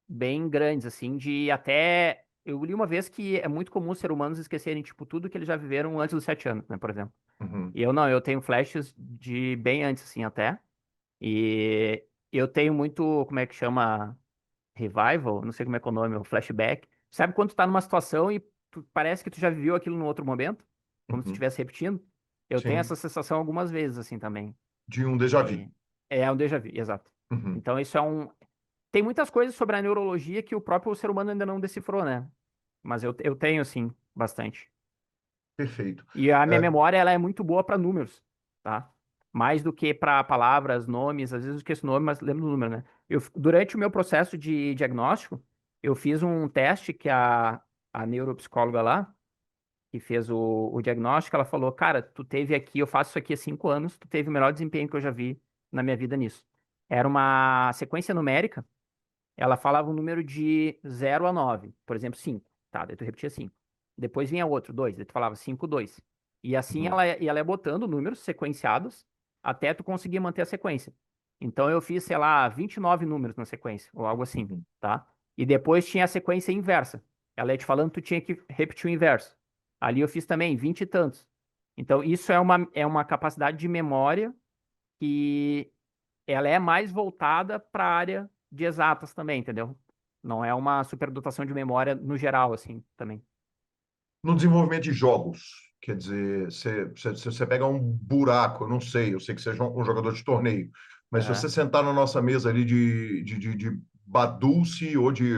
bem grandes, assim, de até. Eu li uma vez que é muito comum os seres humanos esquecerem, tipo, tudo que eles já viveram antes dos 7 anos, né, por exemplo. Uhum, E eu não, eu tenho flashes de bem antes, assim, até. E eu tenho muito, como é que chama? revival, não sei como é que é o nome, o flashback. Sabe quando tu tá numa situação e parece que tu já viveu aquilo num outro momento? Como se tu Uhum. estivesse repetindo? Eu tenho essa Sim, sensação algumas vezes, assim, também. de um déjà vu. E é um déjà vu, exato. Uhum. Então, isso é um. Tem muitas coisas sobre a neurologia que o próprio ser humano ainda não decifrou, né? Mas eu tenho, sim, bastante. Perfeito. E a minha É, memória, ela é muito boa para números, tá? Mais do que para palavras, nomes. Às vezes eu esqueço o nome, mas lembro do número, né? Durante o meu processo de diagnóstico, eu fiz um teste que a neuropsicóloga lá, que fez o diagnóstico, ela falou, cara, tu teve aqui, eu faço isso aqui há 5 anos, tu teve o melhor desempenho que eu já vi na minha vida nisso. Era uma sequência numérica, ela falava um número de 0 a 9, por exemplo, 5. Tá, daí tu repetia 5. Depois vinha outro, 2, daí tu falava 5, 2. E assim uhum. ela ia botando números sequenciados até tu conseguir manter a sequência. Então eu fiz, sei lá, 29 números na sequência, ou algo assim, Uhum. tá? E depois tinha a sequência inversa. Ela ia te falando, tu tinha que repetir o inverso. Ali eu fiz também 20 e tantos. Então isso é uma capacidade de memória que ela é mais voltada para a área de exatas também, entendeu? Não é uma superdotação de memória no geral, assim, também. No desenvolvimento de jogos, quer dizer, você pega um buraco, eu sei que você é um jogador de torneio, mas se você Aham. sentar na nossa mesa ali de Badulce ou de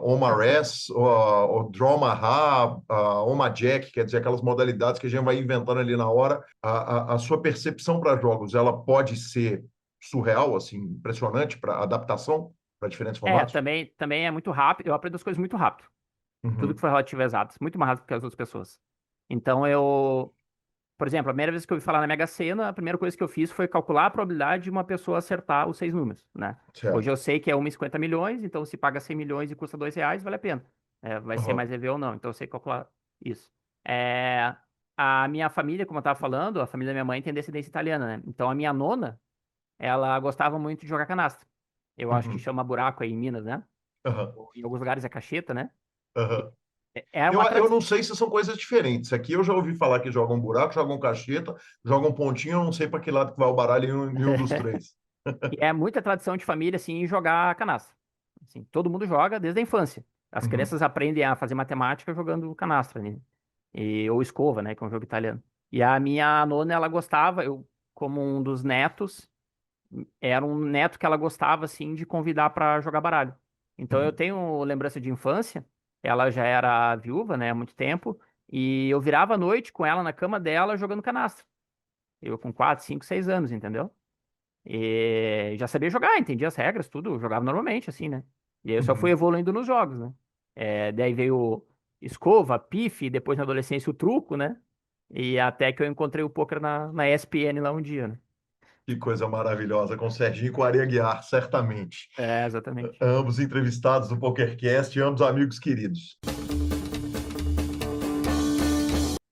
Omares, ou Dromaha, Omajack, quer dizer, aquelas modalidades que a gente vai inventando ali na hora, a sua percepção para jogos, ela pode ser surreal, assim, impressionante para adaptação para diferentes formatos? Também é muito rápido, eu aprendo as coisas muito rápido. Tudo que Uhum. for relativo a exatas, muito mais rápido que as outras pessoas. Então por exemplo, a primeira vez que eu ouvi falar na Mega Sena, a primeira coisa que eu fiz foi calcular a probabilidade de uma pessoa acertar os 6 números, né? Hoje Certo. eu sei que é 1,50 milhões, então se paga 100 milhões e custa R$ 2, vale a pena. Vai ser Uhum. mais EV ou não, então eu sei calcular isso. É, a minha família, como eu estava falando, a família da minha mãe tem descendência italiana, né? Então a minha nona, ela gostava muito de jogar canastra. Eu acho que Uhum. chama buraco aí em Minas, né? Uhum. Em alguns lugares é cacheta, né? Uhum. É Eu, uma eu tradição. não sei se são coisas diferentes. Aqui eu já ouvi falar que jogam buraco, jogam cacheta, jogam pontinho, eu não sei para que lado que vai o baralho em um dos três. E é muita tradição de família, assim, jogar canastra. Assim, todo mundo joga desde a infância. As Uhum. crianças aprendem a fazer matemática jogando canastra, né? Ou escova, né? Que é um jogo italiano. E a minha nona, ela gostava, eu, como um dos netos, era um neto que ela gostava, assim, de convidar para jogar baralho. Então eu Uhum. tenho lembrança de infância, ela já era viúva, né, há muito tempo, e eu virava à noite com ela na cama dela jogando canastra. Eu com 4, 5, 6 anos, entendeu? E já sabia jogar, entendia as regras, tudo, jogava normalmente, assim, né? E aí eu só fui Uhum. evoluindo nos jogos, né? Daí veio escova, pife, depois na adolescência o truco, né? E até que eu encontrei o poker na ESPN lá um dia, né? Que coisa maravilhosa, com o Serginho e com a Aria Guiar, certamente. Exatamente. Ambos entrevistados do PokerCast, ambos amigos queridos.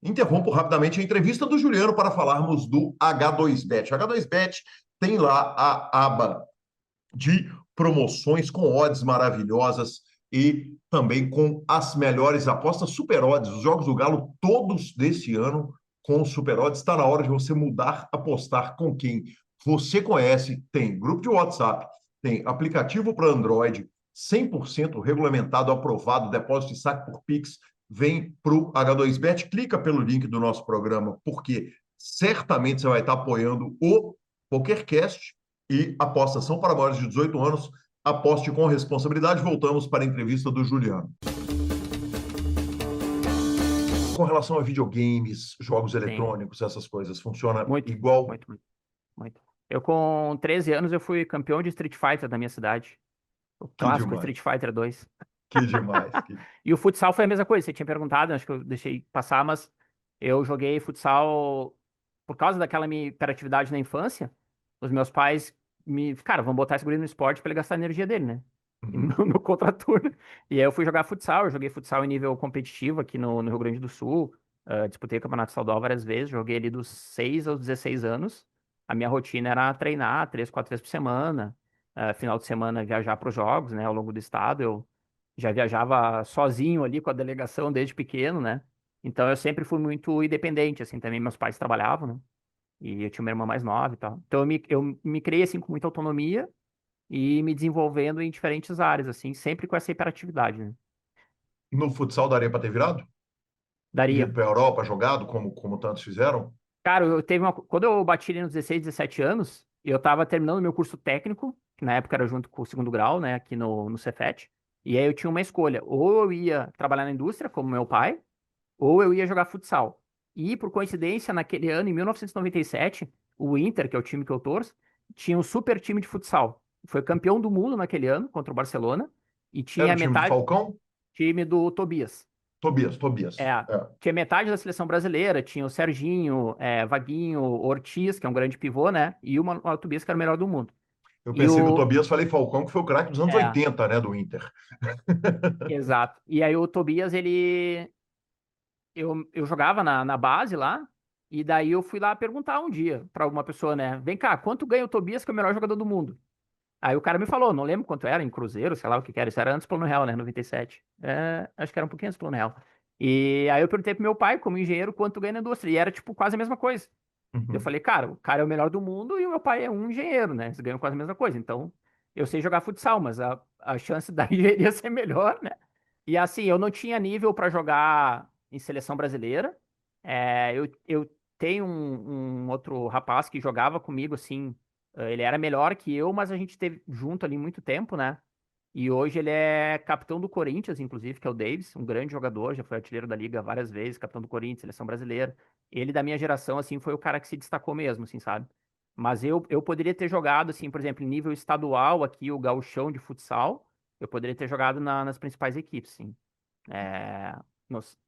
Interrompo rapidamente a entrevista do Juliano para falarmos do H2Bet. O H2Bet tem lá a aba de promoções com odds maravilhosas e também com as melhores apostas super odds. Os jogos do Galo todos desse ano com super odds. Está na hora de você mudar, apostar com quem você conhece. Tem grupo de WhatsApp, tem aplicativo para Android, 100% regulamentado, aprovado, depósito e saque por Pix. Vem para o H2Bet, clica pelo link do nosso programa, porque certamente você vai estar apoiando o PokerCast e apostas são para maiores de 18 anos. Aposte com responsabilidade. Voltamos para a entrevista do Juliano. Com relação a videogames, jogos Sim, eletrônicos, essas coisas, funciona muito, igual? muito, muito, muito. Eu com 13 anos eu fui campeão de Street Fighter da minha cidade. O Que clássico demais, Street Fighter 2. que demais. E o futsal foi a mesma coisa. Você tinha perguntado, acho que eu deixei passar, mas eu joguei futsal por causa daquela minha hiperatividade na infância. Os meus pais cara, vamos botar esse guri no esporte para ele gastar a energia dele, né? E Uhum. no contraturno. E aí eu fui jogar futsal. Eu joguei futsal em nível competitivo aqui no Rio Grande do Sul. Disputei o Campeonato Estadual várias vezes. Joguei ali dos 6 aos 16 anos. A minha rotina era treinar 3, 4 vezes por semana. Final de semana viajar para os jogos, né? Ao longo do estado. Eu já viajava sozinho ali com a delegação desde pequeno, né? Então eu sempre fui muito independente, assim, também meus pais trabalhavam, né? E eu tinha uma irmã mais nova e tal. Então eu me criei assim com muita autonomia e me desenvolvendo em diferentes áreas, assim, sempre com essa hiperatividade, né? No futsal daria para ter virado? Daria. Ido para a Europa, jogado, como tantos fizeram? Cara, quando eu bati ali nos 16, 17 anos, eu tava terminando meu curso técnico, que na época era junto com o segundo grau, né, aqui no Cefet, e aí eu tinha uma escolha, ou eu ia trabalhar na indústria, como meu pai, ou eu ia jogar futsal. E, por coincidência, naquele ano, em 1997, o Inter, que é o time que eu torço, tinha um super time de futsal. Foi campeão do mundo naquele ano, contra o Barcelona, e Era tinha o time do metade Falcão? time do Tobias. Tobias. É, É. tinha metade da seleção brasileira, tinha o Serginho, Vaguinho, Ortiz, que é um grande pivô, né? E o Manuel Tobias, que era o melhor do mundo. Eu E pensei que o o. Tobias, falei Falcão, que foi o craque dos anos É, 80, né, do Inter. exato. E aí o Tobias, ele. Eu jogava na base lá, e daí eu fui lá perguntar um dia pra alguma pessoa, né? Vem cá, quanto ganha o Tobias, que é o melhor jogador do mundo? Aí o cara me falou, não lembro quanto era, em Cruzeiro, sei lá o que que era. Isso era antes do Plano Real, né? 97. Acho que era um pouquinho antes do Plano Real. E aí eu perguntei pro meu pai, como engenheiro, quanto ganha na indústria. E era, tipo, quase a mesma coisa. Eu Uhum. falei, cara, o cara é o melhor do mundo e o meu pai é um engenheiro, né? Eles ganham quase a mesma coisa. Então, eu sei jogar futsal, mas a chance da engenharia ser melhor, né? E assim, eu não tinha nível para jogar em seleção brasileira. Eu tenho um outro rapaz que jogava comigo, assim, ele era melhor que eu, mas a gente teve junto ali muito tempo, né? E hoje ele é capitão do Corinthians, inclusive, que é o Davis, um grande jogador, já foi artilheiro da liga várias vezes, capitão do Corinthians, seleção brasileira. Ele da minha geração, assim, foi o cara que se destacou mesmo, assim, sabe? Mas eu poderia ter jogado, assim, por exemplo, em nível estadual aqui, o gauchão de futsal, eu poderia ter jogado nas principais equipes, sim. É,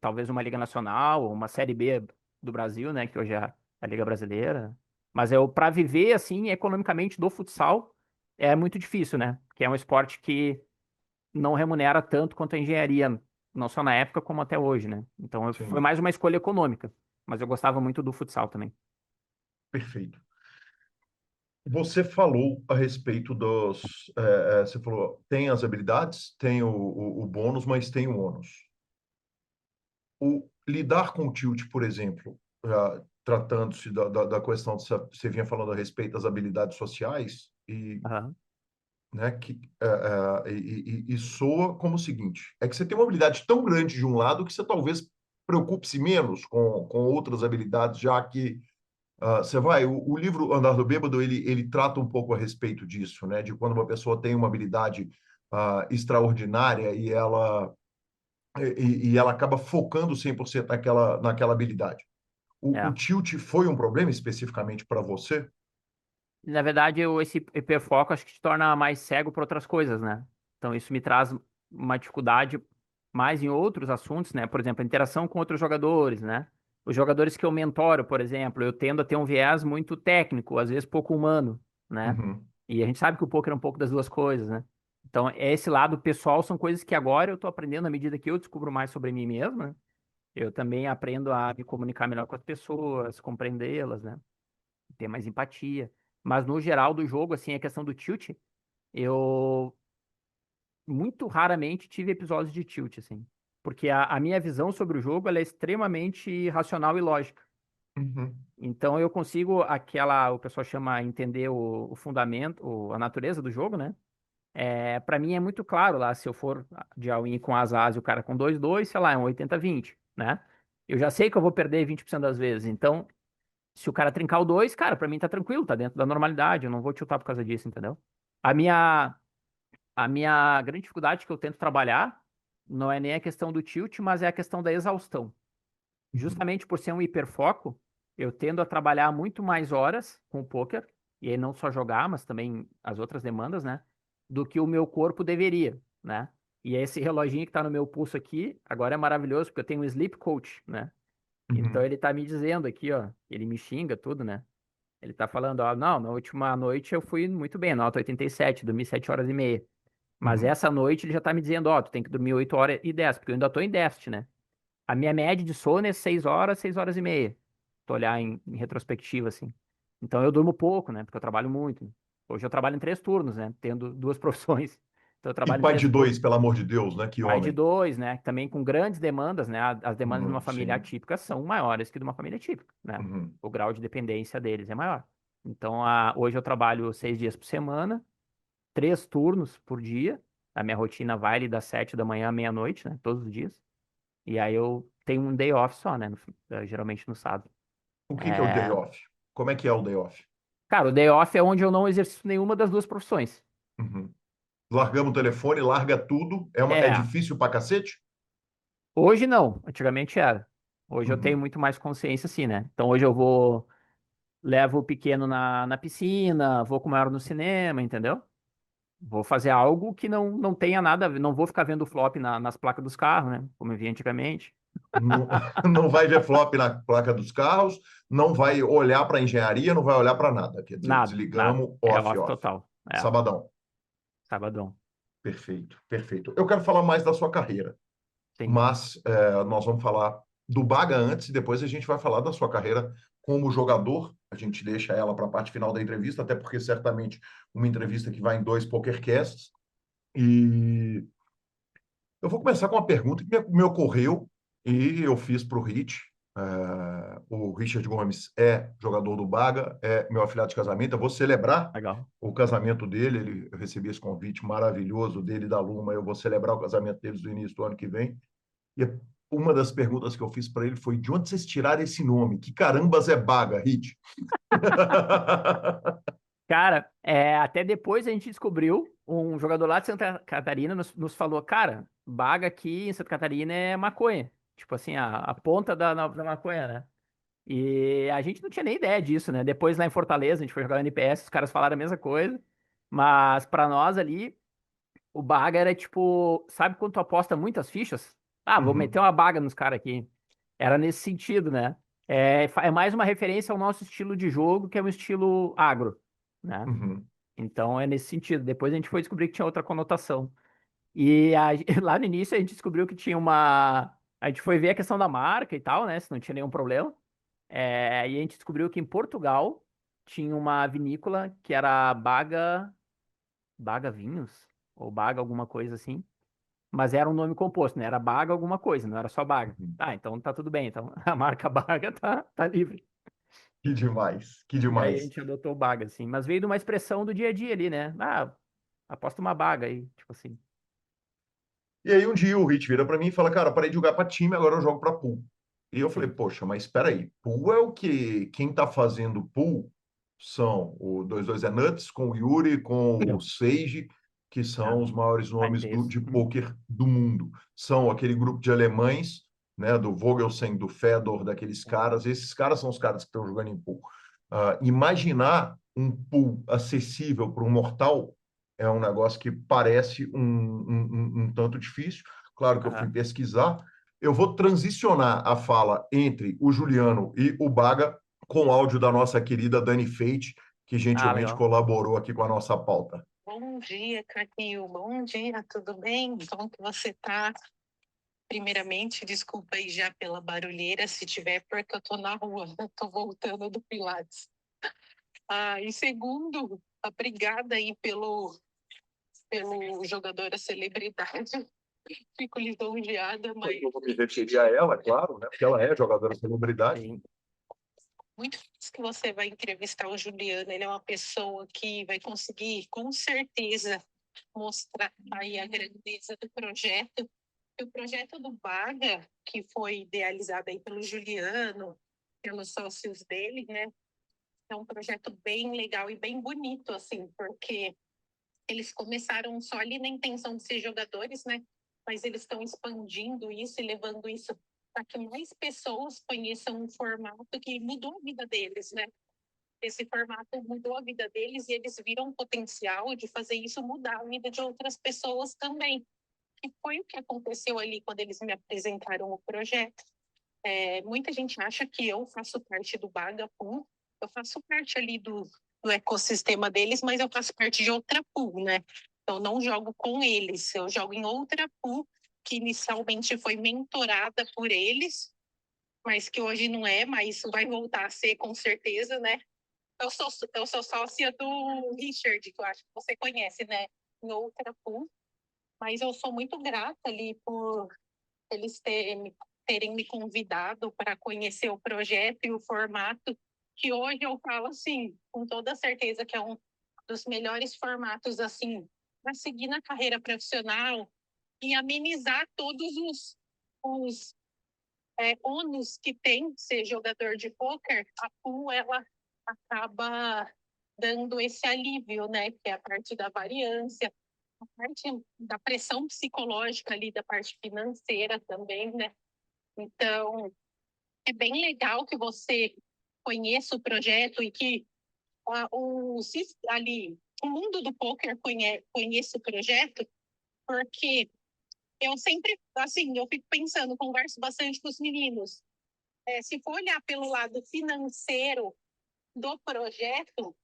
talvez uma Liga Nacional, uma Série B do Brasil, né, que hoje é a Liga Brasileira. Mas para viver, assim, economicamente do futsal, é muito difícil, né? Que é um esporte que não remunera tanto quanto a engenharia, não só na época como até hoje, né? Então foi Sim, mais uma escolha econômica, mas eu gostava muito do futsal também. perfeito. Você falou a respeito dos. Você falou, tem as habilidades, tem o bônus, mas tem o ônus. O lidar com o tilt, por exemplo, tratando-se da questão que você vinha falando a respeito das habilidades sociais, e, Aham, né, e soa como o seguinte: é que você tem uma habilidade tão grande de um lado que você talvez preocupe-se menos com outras habilidades, já que você vai, o livro Andar do Bêbado, ele trata um pouco a respeito disso, né? De quando uma pessoa tem uma habilidade extraordinária e ela acaba focando 100% naquela habilidade. O é. tilt foi um problema especificamente para você? Na verdade, esse hiperfoco acho que te torna mais cego por outras coisas, né? Então isso me traz uma dificuldade mais em outros assuntos, né? Por exemplo, a interação com outros jogadores, né? Os jogadores que eu mentoro, por exemplo, eu tendo a ter um viés muito técnico, às vezes pouco humano, né? Uhum, E a gente sabe que o poker é um pouco das duas coisas, né? Então, esse lado pessoal são coisas que agora eu tô aprendendo à medida que eu descubro mais sobre mim mesmo, né? Eu também aprendo a me comunicar melhor com as pessoas, compreendê-las, né? Ter mais empatia. Mas no geral do jogo, assim, a questão do tilt, eu muito raramente tive episódios de tilt, assim. Porque a minha visão sobre o jogo, ela é extremamente racional e lógica. uhum, Então eu consigo o pessoal chama entender o fundamento, a natureza do jogo, né? Para mim é muito claro lá, se eu for de all-in com as as e o cara com 2-2, sei lá, é um 80-20, né? Eu já sei que eu vou perder 20% das vezes. Então, se o cara trincar o 2, cara, pra mim tá tranquilo, tá dentro da normalidade, eu não vou tiltar por causa disso, entendeu? A minha, a minha grande dificuldade que eu tento trabalhar não é nem a questão do tilt, mas é a questão da exaustão. uhum, Justamente por ser um hiperfoco, eu tendo a trabalhar muito mais horas com o poker, e aí não só jogar, mas também as outras demandas, né? Do que o meu corpo deveria, né? E esse reloginho que tá no meu pulso aqui, agora é maravilhoso, porque eu tenho um sleep coach, né? Então uhum, ele tá me dizendo aqui, ó, ele me xinga tudo, né? Ele tá falando, ó, não, na última noite eu fui muito bem, nota 87, dormi 7 horas e meia. Mas uhum, essa noite ele já tá me dizendo, ó, tu tem que dormir 8 horas e 10, porque eu ainda tô em déficit, né? A minha média de sono é 6 horas e meia. Tu olhar em retrospectiva, assim. Então eu durmo pouco, né? Porque eu trabalho muito. Hoje eu trabalho em 3 turnos, né? Tendo duas profissões. Então eu E trabalho em pai três de turnos. dois, pelo amor de Deus, né? Que Pai de homem. dois, né? Também com grandes demandas, né? As demandas de uma família Sim. atípica são maiores que de uma família típica, né? Uhum, O grau de dependência deles é maior. Então, hoje eu trabalho 6 dias por semana, 3 turnos por dia. A minha rotina vai ali das 7 da manhã à meia-noite, né? Todos os dias. E aí eu tenho um day off só, né? Geralmente no sábado. O que que é o day É, off? Como é que é o day off? Cara, o day off é onde eu não exercito nenhuma das duas profissões. Uhum. Largamos o telefone, larga tudo. É É, difícil pra cacete? hoje não, antigamente era. Hoje eu tenho Uhum. muito mais consciência, assim, né? Então hoje levo o pequeno na piscina, vou com o maior no cinema, entendeu? Vou fazer algo que não tenha nada a ver, não vou ficar vendo flop nas placas dos carros, né? Como eu via antigamente. Não, não vai ver flop na placa dos carros, não vai olhar para a engenharia, não vai olhar para nada. Quer dizer, Nada, nada. desligamos, É off, off off. total. É, Sabadão. sabadão. Perfeito, perfeito. Eu quero falar mais da sua carreira, Sim, mas nós vamos falar do Baga antes e depois a gente vai falar da sua carreira como jogador. A gente deixa ela para a parte final da entrevista, até porque certamente uma entrevista que vai em 2 PokerCasts. E eu vou começar com uma pergunta que me ocorreu e eu fiz para o Rich. O Richard Gomes é jogador do Baga, é meu afilhado de casamento. Eu vou celebrar legal. o casamento dele. Eu recebi esse convite maravilhoso dele e da Luma. Eu vou celebrar o casamento deles no início do ano que vem. E uma das perguntas que eu fiz para ele foi: de onde vocês tiraram esse nome? Que carambas é Baga, Rich? Cara, até depois a gente descobriu, um jogador lá de Santa Catarina nos falou, cara, baga aqui em Santa Catarina é maconha. Tipo assim, a ponta da maconha, né? E a gente não tinha nem ideia disso, né? Depois lá em Fortaleza, a gente foi jogar no NPS, os caras falaram a mesma coisa. Mas pra nós ali, o baga era tipo, sabe quando tu aposta muitas fichas? Ah, vou meter Uhum, uma baga nos caras aqui. Era nesse sentido, né? É mais uma referência ao nosso estilo de jogo, que é um estilo agro, né? uhum, Então é nesse sentido. Depois a gente foi descobrir que tinha outra conotação. Lá no início a gente descobriu que tinha uma. A gente foi ver a questão da marca e tal, né? Se não tinha nenhum problema. E a gente descobriu que em Portugal tinha uma vinícola que era Baga Vinhos, ou Baga alguma coisa assim. Mas era um nome composto, né? Era Baga alguma coisa, não era só Baga. uhum. Ah, então tá tudo bem. Então a marca Baga tá livre. Que demais, que E aí a demais. gente adotou o Baga, assim. Mas veio de uma expressão do dia a dia ali, né? Ah, aposta uma Baga aí, tipo assim. E aí um dia o Rich vira para mim e fala, cara, parei de jogar para time, agora eu jogo para pool. E eu falei, Sim. poxa, mas espera aí, pool é o quê? Quem está fazendo pool são o 22 é Nuts, com o Yuri, com o Sage, que Ah, são os maiores vai nomes ter isso. de pôquer do mundo. São aquele grupo de alemães, né, do Vogelsen, do Fedor, daqueles caras. Esses caras são os caras que estão jogando em pool. Imaginar um pool acessível para um mortal é um negócio que parece um tanto difícil. Claro que eu fui Aham. pesquisar. Eu vou transicionar a fala entre o Juliano e o Baga com o áudio da nossa querida Dani Feite, que Ah, gentilmente legal. colaborou aqui com a nossa pauta. Bom dia, Carlinhos. Bom dia, tudo bem? Como que você tá? Primeiramente, desculpa aí já pela barulheira, se tiver, porque eu tô na rua, eu tô voltando do Pilates. E segundo, obrigada aí pelo jogador a celebridade. Fico lisonjeada, mas Eu vou me referir a ela, claro, né? Porque ela é jogadora celebridade. Sim. muito feliz que você vai entrevistar o Juliano. Ele é uma pessoa que vai conseguir, com certeza, mostrar aí a grandeza do projeto. O projeto do Baga, que foi idealizado aí pelo Juliano, pelos sócios dele, né? É um projeto bem legal e bem bonito, assim, porque eles começaram só ali na intenção de ser jogadores, né? Mas eles estão expandindo isso e levando isso para que mais pessoas conheçam um formato que mudou a vida deles, né? Esse formato mudou a vida deles e eles viram o potencial de fazer isso mudar a vida de outras pessoas também. E foi o que aconteceu ali quando eles me apresentaram o projeto. Muita gente acha que eu faço parte do Baga Pool, eu faço parte ali do ecossistema deles, mas eu faço parte de outra pool, né? Eu não jogo com eles, eu jogo em outra pool que inicialmente foi mentorada por eles, mas que hoje não é, mas vai voltar a ser com certeza, né? Eu sou sócia do Richard, que eu acho que você conhece, né? Em outra pool, mas eu sou muito grata ali por eles terem me convidado para conhecer o projeto e o formato, que hoje eu falo assim, com toda certeza que é um dos melhores formatos, assim, para seguir na carreira profissional e amenizar todos os ônus que tem ser jogador de pôquer. A pool, ela acaba dando esse alívio, né? Que é a parte da variância, a parte da pressão psicológica ali, da parte financeira também, né? Então, é bem legal que você conheça o projeto e que o mundo do pôquer conheça o projeto, porque eu sempre, assim, eu fico pensando, converso bastante com os meninos, se for olhar pelo lado financeiro do projeto,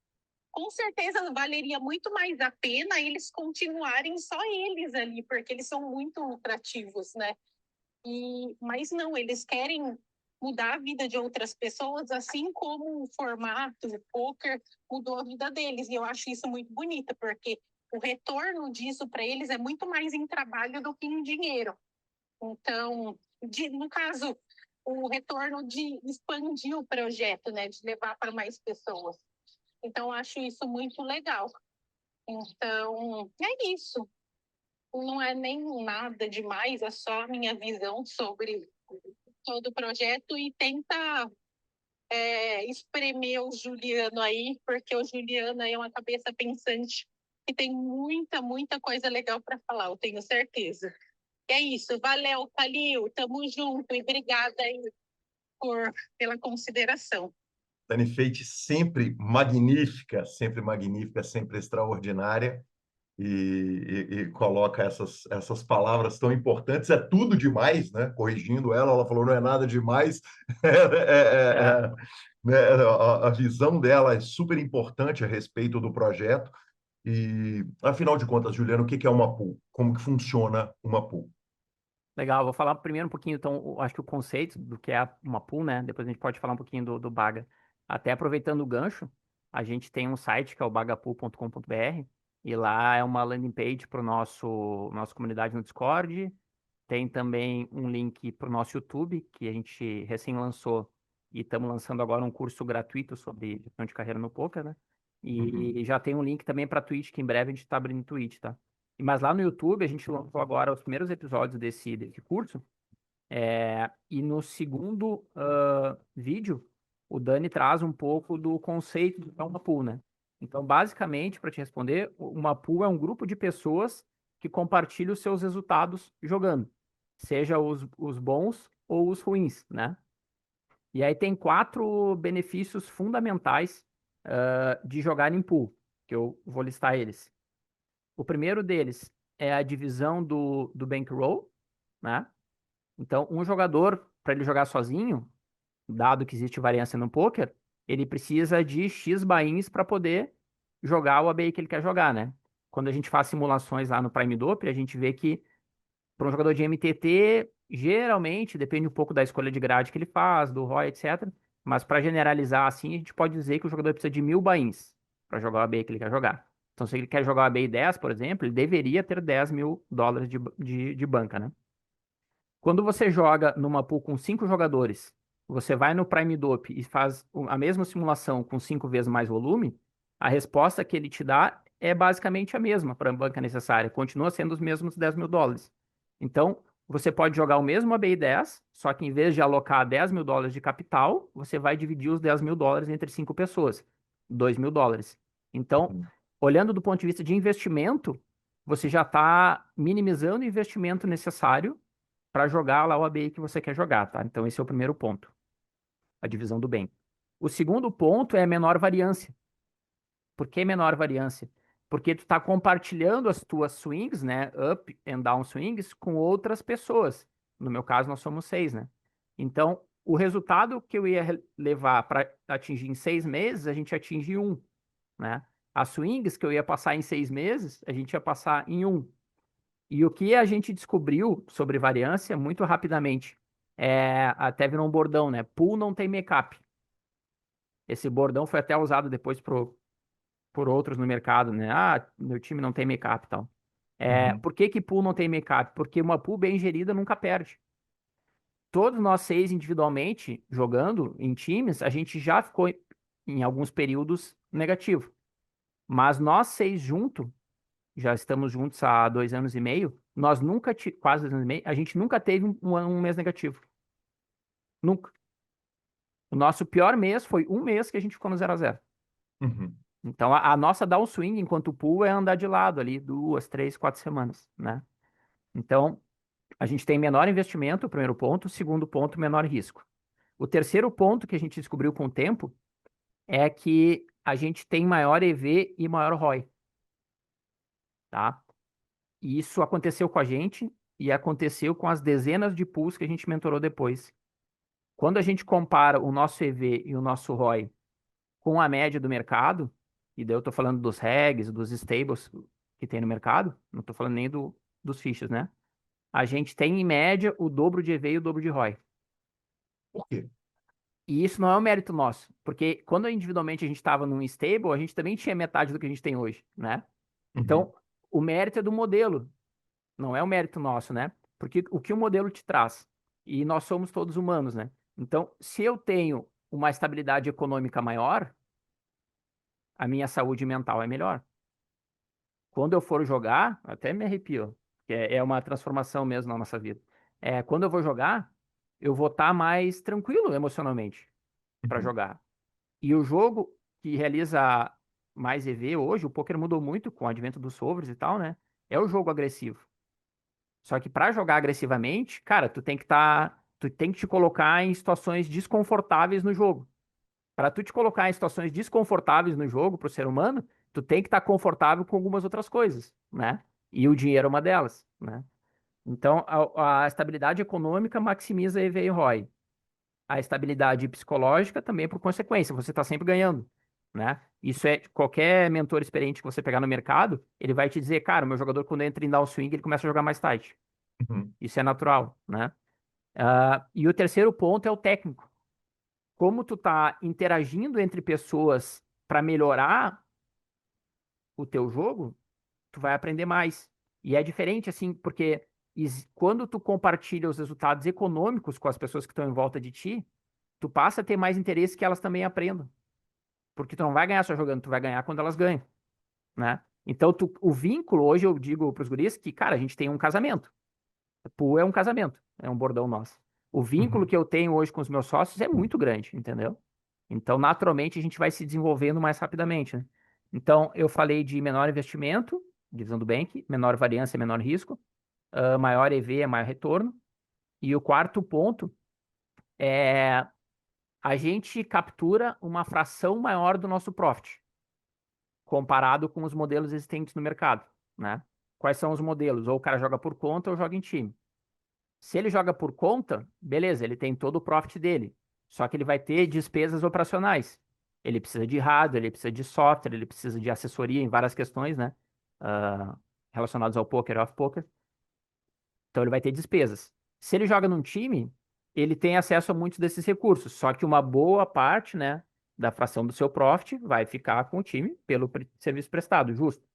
com certeza valeria muito mais a pena eles continuarem só eles ali, porque eles são muito lucrativos, né? Mas não, eles querem mudar a vida de outras pessoas, assim como o formato, o poker mudou a vida deles. E eu acho isso muito bonito, porque o retorno disso para eles é muito mais em trabalho do que em dinheiro. Então, no caso, o retorno de expandir o projeto, né, de levar para mais pessoas. Então, eu acho isso muito legal. Então, é isso. Não é nem nada demais, é só a minha visão sobre todo o projeto e tenta espremer o Juliano aí, porque o Juliano aí é uma cabeça pensante que tem muita, muita coisa legal para falar, eu tenho certeza. É isso, valeu, Calil, tamo junto e obrigada aí pela consideração. Dani Feiti sempre magnífica, sempre extraordinária. E coloca essas palavras tão importantes, é tudo demais, né? Corrigindo ela, ela falou, não é nada demais. Né? A visão dela é super importante a respeito do projeto. E, afinal de contas, Juliano, o que é uma pool? Como que funciona uma pool? Legal, vou falar primeiro um pouquinho, então, acho que o conceito do que é uma pool, né? Depois a gente pode falar um pouquinho do Baga. Até aproveitando o gancho, a gente tem um site que é o bagapool.com.br e lá é uma landing page para nossa comunidade no Discord. Tem também um link para o nosso YouTube, que a gente recém lançou e estamos lançando agora um curso gratuito sobre gestão de carreira no poker, né? E já tem um link também para Twitch, que em breve a gente está abrindo Twitch, tá? Mas lá no YouTube a gente lançou agora os primeiros episódios desse curso. E no segundo vídeo, o Dani traz um pouco do conceito do que é uma pool, né? Então, basicamente, para te responder, uma pool é um grupo de pessoas que compartilham os seus resultados jogando, seja os bons ou os ruins, né? E aí tem 4 benefícios fundamentais de jogar em pool, que eu vou listar eles. O primeiro deles é a divisão do bankroll, né? Então, um jogador, para ele jogar sozinho, dado que existe variância no poker, ele precisa de X buy-ins para poder jogar o ABI que ele quer jogar, né? Quando a gente faz simulações lá no Prime Dope, a gente vê que para um jogador de MTT, geralmente, depende um pouco da escolha de grade que ele faz, do ROI, etc. Mas para generalizar assim, a gente pode dizer que o jogador precisa de 1.000 buy-ins para jogar o ABI que ele quer jogar. Então, se ele quer jogar o ABI 10, por exemplo, ele deveria ter $10.000 de banca, né? Quando você joga numa pool com 5 jogadores, você vai no Prime Dope e faz a mesma simulação com 5 vezes mais volume, a resposta que ele te dá é basicamente a mesma para a banca necessária, continua sendo os mesmos $10.000. Então, você pode jogar o mesmo ABI 10, só que em vez de alocar $10.000 de capital, você vai dividir os $10.000 entre 5 pessoas, $2.000. Então, olhando do ponto de vista de investimento, você já está minimizando o investimento necessário para jogar lá o ABI que você quer jogar, tá? Então, esse é o primeiro ponto, a divisão do bem. O segundo ponto é a menor variância. Por que menor variância? Porque tu está compartilhando as tuas swings, né, up and down swings, com outras pessoas. No meu caso, nós somos 6, né? Então, o resultado que eu ia levar para atingir em 6 meses, a gente atinge em 1, né? As swings que eu ia passar em 6 meses, a gente ia passar em 1. E o que a gente descobriu sobre variância muito rapidamente, até virou um bordão, né? Pool não tem make-up. Esse bordão foi até usado depois por outros no mercado, né? Ah, meu time não tem make-up e tal. Por que pool não tem make-up? Porque uma pool bem gerida nunca perde. Todos nós 6 individualmente, jogando em times, a gente já ficou em alguns períodos negativo. Mas nós 6 juntos, já estamos juntos há 2 anos e meio, nós nunca, quase 2 anos e meio, a gente nunca teve um mês negativo. Nunca. O nosso pior mês foi um mês que a gente ficou no 0-0. Uhum. Então, a nossa downswing, enquanto o pool, é andar de lado ali 2, 3, 4 semanas, né? Então, a gente tem menor investimento, o primeiro ponto. O segundo ponto, menor risco. O terceiro ponto que a gente descobriu com o tempo é que a gente tem maior EV e maior ROI, tá? E isso aconteceu com a gente e aconteceu com as dezenas de pools que a gente mentorou depois. Quando a gente compara o nosso EV e o nosso ROI com a média do mercado, e daí eu estou falando dos regs, dos stables que tem no mercado, não estou falando nem dos fichas, né? A gente tem, em média, o dobro de EV e o dobro de ROI. Por quê? E isso não é um mérito nosso, porque quando individualmente a gente estava num stable, a gente também tinha metade do que a gente tem hoje, né? Uhum. Então, o mérito é do modelo, não é o mérito nosso, né? Porque o que o modelo te traz? E nós somos todos humanos, né? Então, se eu tenho uma estabilidade econômica maior, a minha saúde mental é melhor. Quando eu for jogar, até me arrepio, que é uma transformação mesmo na nossa vida. Quando eu vou jogar, eu vou estar mais tranquilo emocionalmente para Uhum. jogar. E o jogo que realiza mais EV hoje, o poker mudou muito com o advento dos solvers e tal, né? É o jogo agressivo. Só que para jogar agressivamente, cara, tu tem que te colocar em situações desconfortáveis no jogo. Para tu te colocar em situações desconfortáveis no jogo pro ser humano, tu tem que estar confortável com algumas outras coisas, né? E o dinheiro é uma delas, né? Então, a estabilidade econômica maximiza EV e ROI. A estabilidade psicológica também, por consequência, você está sempre ganhando, né? Isso é qualquer mentor experiente que você pegar no mercado, ele vai te dizer, cara, o meu jogador quando entra em downswing, ele começa a jogar mais tight. Uhum. Isso é natural, né? E o terceiro ponto é o técnico. Como tu tá interagindo entre pessoas para melhorar o teu jogo, tu vai aprender mais. E é diferente assim, porque quando tu compartilha os resultados econômicos com as pessoas que estão em volta de ti, tu passa a ter mais interesse que elas também aprendam. Porque tu não vai ganhar só jogando, tu vai ganhar quando elas ganham, né? Então, o vínculo, hoje eu digo pros guris que, cara, a gente tem um casamento. Pool é um casamento, é um bordão nosso. O vínculo Uhum. que eu tenho hoje com os meus sócios é muito grande, entendeu? Então, naturalmente, a gente vai se desenvolvendo mais rapidamente, né? Então, eu falei de menor investimento, divisão do Bank, menor variância, menor risco, maior EV é maior retorno. E o quarto ponto é a gente captura uma fração maior do nosso profit, comparado com os modelos existentes no mercado, né? Quais são os modelos? Ou o cara joga por conta ou joga em time. Se ele joga por conta, beleza, ele tem todo o profit dele. Só que ele vai ter despesas operacionais. Ele precisa de hardware, ele precisa de software, ele precisa de assessoria em várias questões, né? Ah, relacionadas ao poker e off-poker. Então ele vai ter despesas. Se ele joga num time, ele tem acesso a muitos desses recursos. Só que uma boa parte, né, da fração do seu profit vai ficar com o time pelo serviço prestado, justo.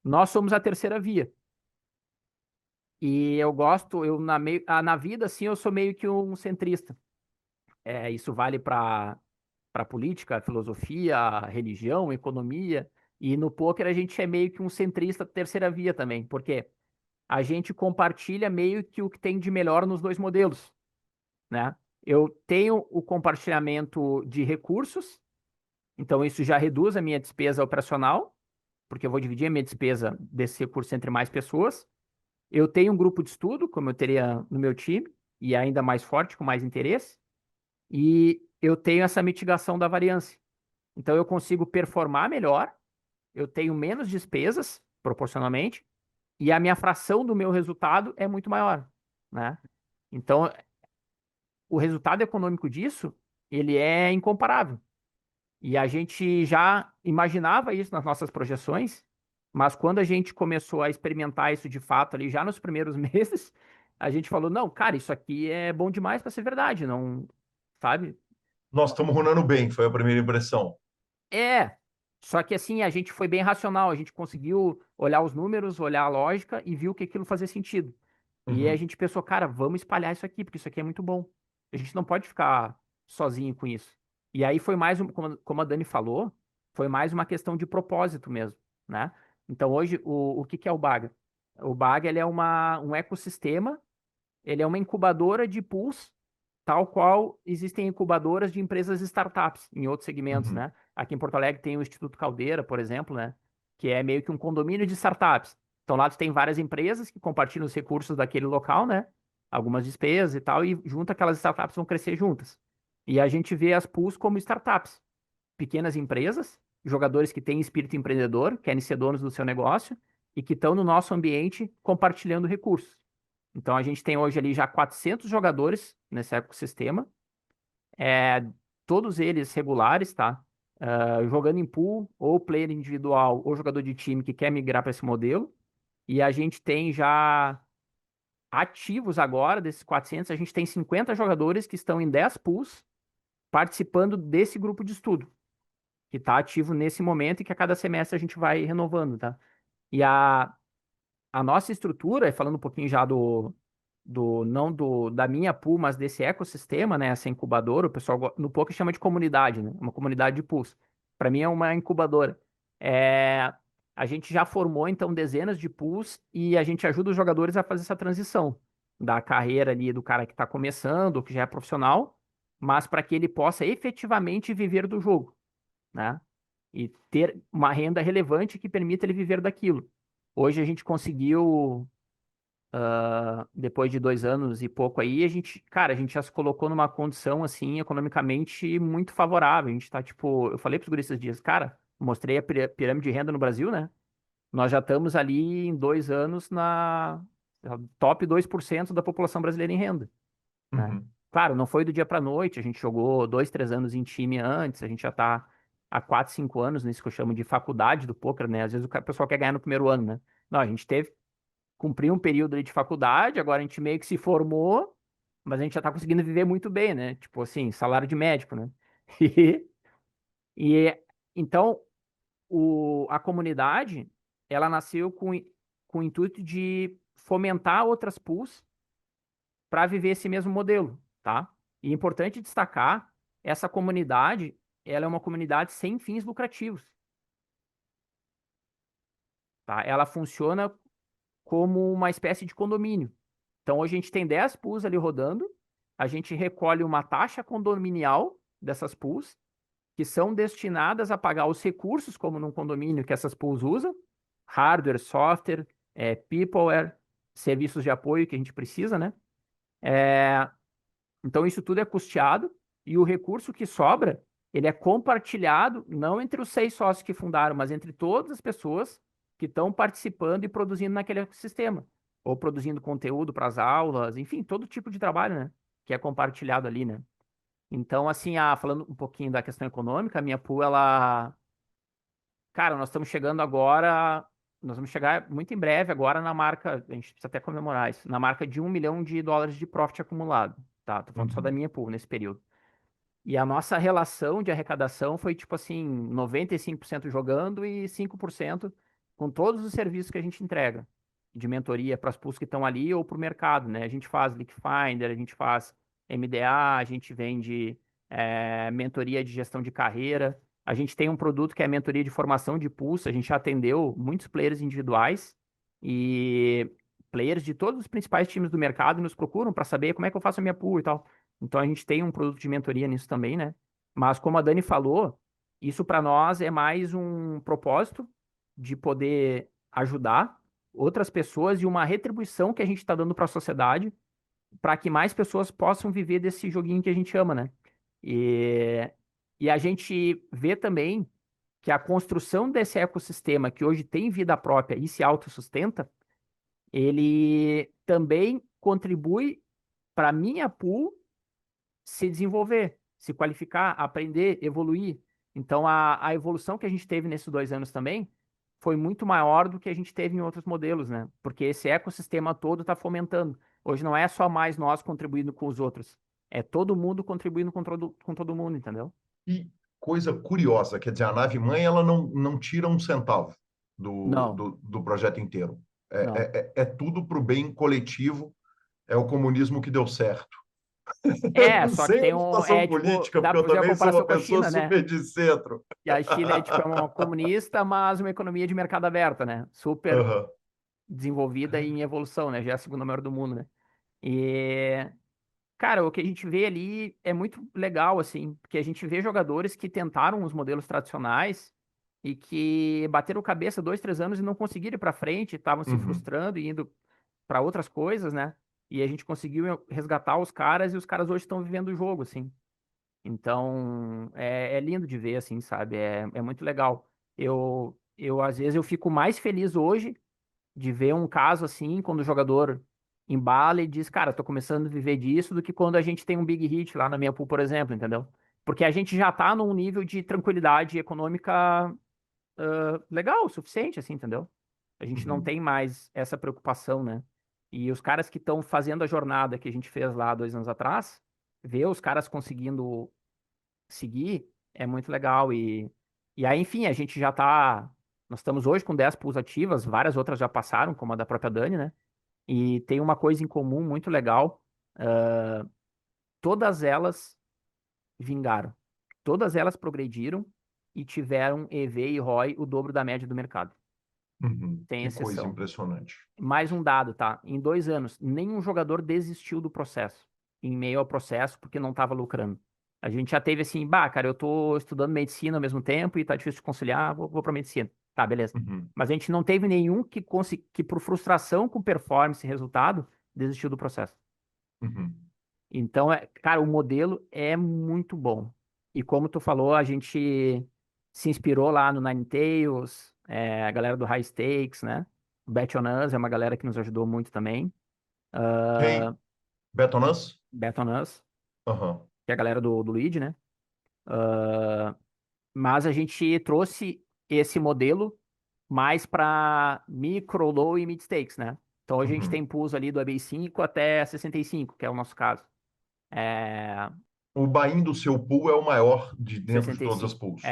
Nós somos a terceira via. E eu gosto, na vida, assim, eu sou meio que um centrista. Isso vale para política, filosofia, religião, economia. E no poker a gente é meio que um centrista terceira via também, porque a gente compartilha meio que o que tem de melhor nos dois modelos, né? Eu tenho o compartilhamento de recursos, então isso já reduz a minha despesa operacional, porque eu vou dividir a minha despesa desse recurso entre mais pessoas. Eu tenho um grupo de estudo, como eu teria no meu time, e ainda mais forte, com mais interesse, e eu tenho essa mitigação da variância. Então eu consigo performar melhor, eu tenho menos despesas, proporcionalmente, e a minha fração do meu resultado é muito maior, né? Então, o resultado econômico disso, ele é incomparável. E a gente já imaginava isso nas nossas projeções, mas quando a gente começou a experimentar isso de fato ali, já nos primeiros meses, a gente falou, não, cara, isso aqui é bom demais para ser verdade, não, sabe? Nós estamos runando bem, foi a primeira impressão. É, só que assim, a gente foi bem racional, a gente conseguiu olhar os números, olhar a lógica e viu que aquilo fazia sentido. E aí a Uhum. gente pensou, cara, vamos espalhar isso aqui, porque isso aqui é muito bom. A gente não pode ficar sozinho com isso. E aí foi mais, como a Dani falou, Foi mais uma questão de propósito mesmo, né? Então, hoje, o que que é o Baga? O Baga, ele é um ecossistema, ele é uma incubadora de pools, tal qual existem incubadoras de empresas startups em outros segmentos, Uhum. né? Aqui em Porto Alegre tem o Instituto Caldeira, por exemplo, né? Que é meio que um condomínio de startups. Então, lá tu tem várias empresas que compartilham os recursos daquele local, né? Algumas despesas e tal, e junto aquelas startups vão crescer juntas. E a gente vê as pools como startups, pequenas empresas, jogadores que têm espírito empreendedor, querem ser donos do seu negócio e que estão no nosso ambiente compartilhando recursos. Então, a gente tem hoje ali já 400 jogadores nesse ecossistema, é, todos eles regulares, tá? Jogando em pool, ou player individual, ou jogador de time que quer migrar para esse modelo. E a gente tem já ativos agora, desses 400, a gente tem 50 jogadores que estão em 10 pools participando desse grupo de estudo, que está ativo nesse momento e que a cada semestre a gente vai renovando, tá? E a nossa estrutura, falando um pouquinho já não da minha pool, mas desse ecossistema, né, essa incubadora, o pessoal no poker chama de comunidade, né, uma comunidade de pools. Para mim é uma incubadora. A gente já formou, então, dezenas de pools e a gente ajuda os jogadores a fazer essa transição da carreira ali do cara que está começando, que já é profissional, mas para que ele possa efetivamente viver do jogo, né? E ter uma renda relevante que permita ele viver daquilo. Hoje a gente conseguiu, depois de 2 anos e pouco aí, cara, a gente já se colocou numa condição, assim, economicamente muito favorável. A gente tá, tipo, eu falei pros guris esses dias, cara, mostrei a pirâmide de renda no Brasil, né? Nós já estamos ali em 2 anos na top 2% da população brasileira em renda, né? Uhum. Claro, não foi do dia para noite, a gente jogou 2, 3 anos em time antes, a gente já tá há 4, 5 anos nisso que eu chamo de faculdade do poker, né? Às vezes o pessoal quer ganhar no primeiro ano, né? Não, a gente cumpriu um período ali de faculdade, agora a gente meio que se formou, mas a gente já tá conseguindo viver muito bem, né? Tipo assim, salário de médico, né? E então a comunidade, ela nasceu com o intuito de fomentar outras pools para viver esse mesmo modelo, tá? E é importante destacar, essa comunidade, ela é uma comunidade sem fins lucrativos, tá? Ela funciona como uma espécie de condomínio. Então, hoje a gente tem 10 pools ali rodando, a gente recolhe uma taxa condominial dessas pools, que são destinadas a pagar os recursos, como num condomínio que essas pools usam, hardware, software, peopleware, serviços de apoio que a gente precisa, né? Então, isso tudo é custeado e o recurso que sobra, ele é compartilhado não entre os 6 sócios que fundaram, mas entre todas as pessoas que estão participando e produzindo naquele ecossistema, ou produzindo conteúdo para as aulas, enfim, todo tipo de trabalho, né? Que é compartilhado ali, né? Então, assim, falando um pouquinho da questão econômica, a minha pool, cara, nós vamos chegar muito em breve agora na marca, a gente precisa até comemorar isso, na marca de US$ 1 milhão de profit acumulado, tá? Tô falando só da Uhum. minha pool nesse período. E a nossa relação de arrecadação foi tipo assim, 95% jogando e 5% com todos os serviços que a gente entrega de mentoria para as pools que estão ali ou para o mercado, né? A gente faz Leak Finder, a gente faz MDA, a gente vende mentoria de gestão de carreira. A gente tem um produto que é a mentoria de formação de pools. A gente já atendeu muitos players individuais e players de todos os principais times do mercado nos procuram para saber como é que eu faço a minha pool e tal. Então a gente tem um produto de mentoria nisso também, né? Mas como a Dani falou, isso para nós é mais um propósito de poder ajudar outras pessoas e uma retribuição que a gente está dando para a sociedade para que mais pessoas possam viver desse joguinho que a gente ama, né? E, e a gente vê também que a construção desse ecossistema que hoje tem vida própria e se autossustenta, ele também contribui para a minha pool se desenvolver, se qualificar, aprender, evoluir. Então, a evolução que a gente teve nesses 2 anos também foi muito maior do que a gente teve em outros modelos, né? Porque esse ecossistema todo está fomentando. Hoje não é só mais nós contribuindo com os outros, é todo mundo contribuindo com todo mundo, entendeu? E coisa curiosa, quer dizer, a nave-mãe ela não tira um centavo Não, do projeto inteiro. não. É tudo para o bem coletivo, é o comunismo que deu certo. Só que Sem tem a um. situação Tipo, política, dá porque pra eu fazer a também sou comparação uma com a pessoa China, né? super de centro. E a China é tipo uma comunista, mas uma economia de mercado aberto, né? Super Aham. desenvolvida e em evolução, né? Já é a segunda maior do mundo, né? E, cara, o que a gente vê ali é muito legal, assim, porque a gente vê jogadores que tentaram os modelos tradicionais e que bateram cabeça 2, 3 anos e não conseguiram ir pra frente, estavam se Uhum. frustrando e indo para outras coisas, né? E a gente conseguiu resgatar os caras e os caras hoje estão vivendo o jogo, assim. Então, é lindo de ver, assim, sabe? É muito legal. Às vezes, eu fico mais feliz hoje de ver um caso assim, quando o jogador embala e diz, cara, tô começando a viver disso, do que quando a gente tem um big hit lá na minha pool, por exemplo, entendeu? Porque a gente já tá num nível de tranquilidade econômica legal, o suficiente, assim, entendeu? A gente não Uhum. tem mais essa preocupação, né? E os caras que estão fazendo a jornada que a gente fez lá 2 anos atrás, ver os caras conseguindo seguir é muito legal. E aí, enfim, a gente já tá. Nós estamos hoje com 10 pools ativas, várias outras já passaram, como a da própria Dani, né? E tem uma coisa em comum muito legal: todas elas vingaram. Todas elas progrediram e tiveram EV e ROI o dobro da média do mercado. Uhum. Tem Que coisa exceção. impressionante. Mais um dado, tá? Em 2 anos, nenhum jogador desistiu do processo, em meio ao processo, porque não estava lucrando. A gente já teve assim, bah, cara, eu tô estudando medicina ao mesmo tempo e tá difícil de conciliar, vou pra medicina. Tá, beleza. Uhum. Mas a gente não teve nenhum que por frustração com performance e resultado, desistiu do processo. Uhum. Então, cara, o modelo é muito bom. E como tu falou, a gente se inspirou lá no Ninetales, a galera do High Stakes, né? O Bet On Us é uma galera que nos ajudou muito também. Quem? Betonas? Bet On Us, Aham. que é a galera do Lead, né? Mas a gente trouxe esse modelo mais para micro, low e mid stakes, né? Então hoje a gente Uhum. tem pools ali do EB5 até 65, que é o nosso caso. É, O buy-in do seu pool é o maior de dentro de todas as 65. pools.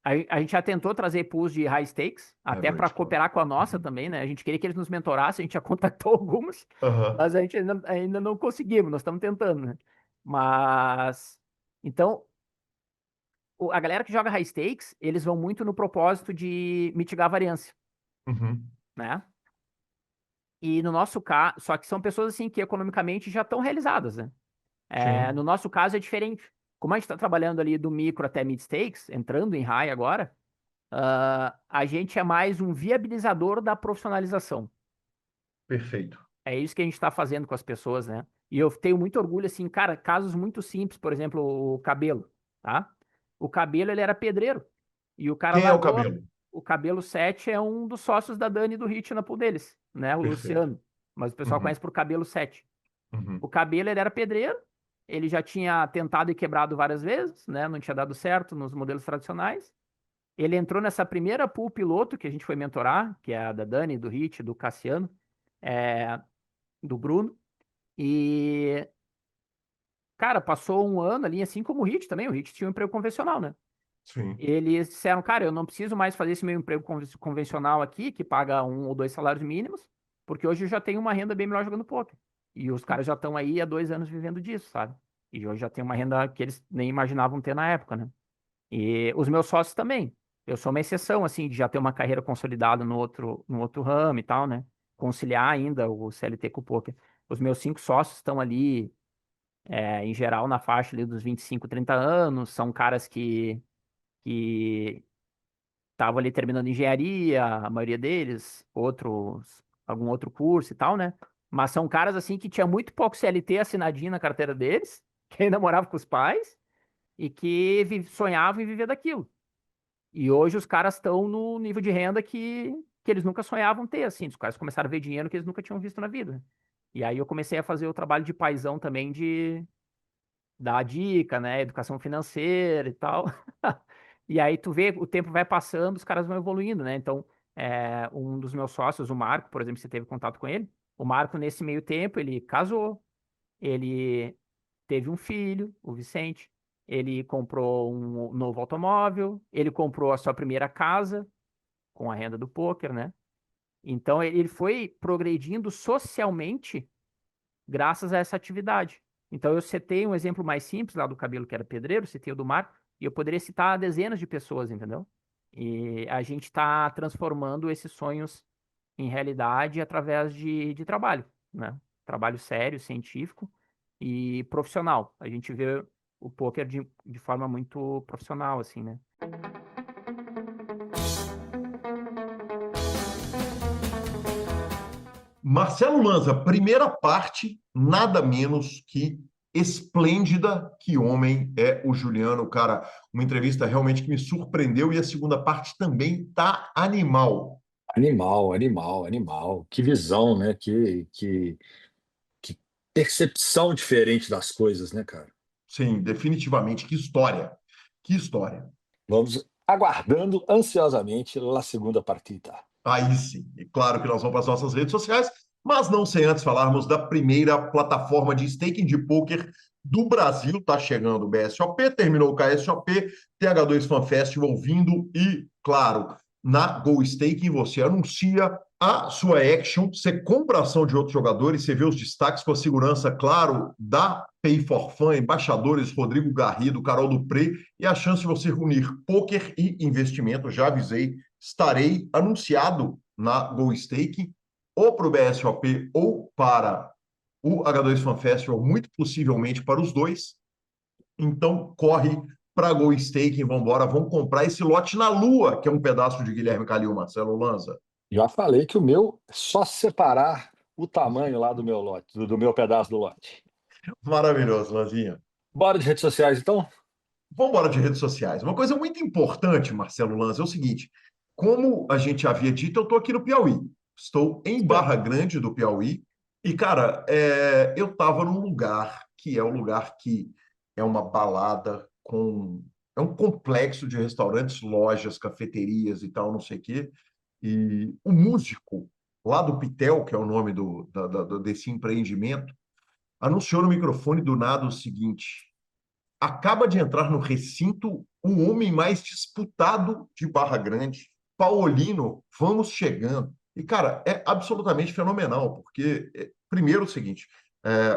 A gente já tentou trazer pools de high stakes, até para Average club. cooperar com a nossa Uhum. também, né? A gente queria que eles nos mentorassem, a gente já contactou algumas, Aham. mas a gente ainda não conseguimos, nós estamos tentando, né? Mas, então, a galera que joga high stakes, eles vão muito no propósito de mitigar a variância, Uhum. né? E no nosso caso, só que são pessoas assim que economicamente já estão realizadas, né? No Sim. nosso caso é diferente. Como a gente está trabalhando ali do micro até mid stakes, entrando em high agora, a gente é mais um viabilizador da profissionalização. Perfeito. É isso que a gente está fazendo com as pessoas, né? E eu tenho muito orgulho, assim, cara, casos muito simples, por exemplo, o Cabelo, tá? O Cabelo, ele era pedreiro. E o cara Quem é o largou. Cabelo? O Cabelo 7 é um dos sócios da Dani e do Hit na pool deles, né? O Perfeito. Luciano. Mas o pessoal Uhum. conhece por Cabelo 7. O Uhum. Cabelo, ele era pedreiro. Ele já tinha tentado e quebrado várias vezes, né? Não tinha dado certo nos modelos tradicionais. Ele entrou nessa primeira pool piloto que a gente foi mentorar, que é a da Dani, do Hit, do Cassiano, é, do Bruno. E, cara, passou um ano ali, assim como o Hit também. O Hit tinha um emprego convencional, né? Sim. Eles disseram, cara, eu não preciso mais fazer esse meu emprego convencional aqui, que paga 1 ou 2 salários mínimos, porque hoje eu já tenho uma renda bem melhor jogando poker. E os caras já estão aí há 2 anos vivendo disso, sabe? E hoje já tem uma renda que eles nem imaginavam ter na época, né? E os meus sócios também. Eu sou uma exceção, assim, de já ter uma carreira consolidada no outro ramo e tal, né? Conciliar ainda o CLT com o poker. Os meus 5 sócios estão ali, em geral, na faixa ali dos 25, 30 anos. São caras que estavam ali terminando engenharia, a maioria deles, algum outro curso e tal, né? Mas são caras, assim, que tinha muito pouco CLT assinadinho na carteira deles, que ainda moravam com os pais e que sonhavam em viver daquilo. E hoje os caras estão no nível de renda que eles nunca sonhavam ter, assim. Os caras começaram a ver dinheiro que eles nunca tinham visto na vida. E aí eu comecei a fazer o trabalho de paizão também de dar dica, né? Educação financeira e tal. E aí tu vê, o tempo vai passando, os caras vão evoluindo, né? Então, um dos meus sócios, o Marco, por exemplo, você teve contato com ele. O Marco, nesse meio tempo, ele casou, ele teve um filho, o Vicente. Ele comprou um novo automóvel, ele comprou a sua primeira casa com a renda do poker, né? Então ele foi progredindo socialmente graças a essa atividade. Então, eu citei um exemplo mais simples lá do Cabelo, que era pedreiro, citei o do Mar, e eu poderia citar dezenas de pessoas, entendeu? E a gente está transformando esses sonhos em realidade através de trabalho, né? Trabalho sério, científico e profissional. A gente vê o poker de forma muito profissional, assim, né? Marcelo Lanza, primeira parte, nada menos que esplêndida. Que homem é o Juliano, cara. Uma entrevista realmente que me surpreendeu e a segunda parte também tá animal. Animal, animal, animal. Que visão, né? Que percepção diferente das coisas, né, cara? Sim, definitivamente. Que história. Que história. Vamos aguardando ansiosamente a segunda partida. Aí sim. E claro que nós vamos para as nossas redes sociais, mas não sem antes falarmos da primeira plataforma de staking de poker do Brasil. Está chegando o BSOP, terminou o KSOP, TH2 Fan Festival vindo e, claro, na Go Staking você anuncia a sua action, você compra a ação de outros jogadores, você vê os destaques com a segurança, claro, da Pay for Fun, embaixadores Rodrigo Garrido, Carol Dupré, e a chance de você unir poker e investimento. Já avisei, estarei anunciado na Go Staking, ou para o BSOP ou para o H2 Fan Festival, muito possivelmente para os dois. Então, corre para Go Staking, vamos embora, vamos comprar esse lote na Lua, que é um pedaço de Guilherme Calil, Marcelo Lanza. Já falei que o meu é só separar o tamanho lá do meu lote, do meu pedaço do lote. Maravilhoso, Lanzinha. Bora de redes sociais, então? Vamos embora de redes sociais. Uma coisa muito importante, Marcelo Lanza, é o seguinte: como a gente havia dito, eu estou aqui no Piauí. Estou em Barra Grande do Piauí. E, cara, eu estava num lugar que é um lugar que é uma balada com. É um complexo de restaurantes, lojas, cafeterias e tal, não sei o quê. E o músico lá do Pitel, que é o nome desse empreendimento, anunciou no microfone do nada o seguinte: acaba de entrar no recinto o homem mais disputado de Barra Grande, Paulino, vamos chegando. E, cara, é absolutamente fenomenal, porque, primeiro, o seguinte: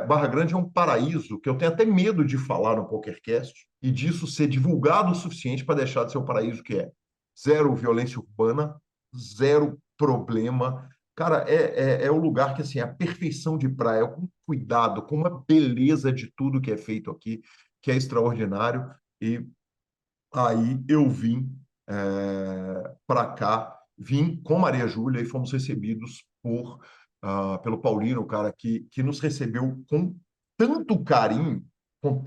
Barra Grande é um paraíso que eu tenho até medo de falar no PokerCast e disso ser divulgado o suficiente para deixar de ser o paraíso que é. Zero violência urbana, zero problema. Cara, é o lugar que, assim, é a perfeição de praia, com cuidado, com uma beleza de tudo que é feito aqui, que é extraordinário. E aí eu vim para cá, vim com Maria Júlia e fomos recebidos pelo Paulino, cara, que nos recebeu com tanto carinho, com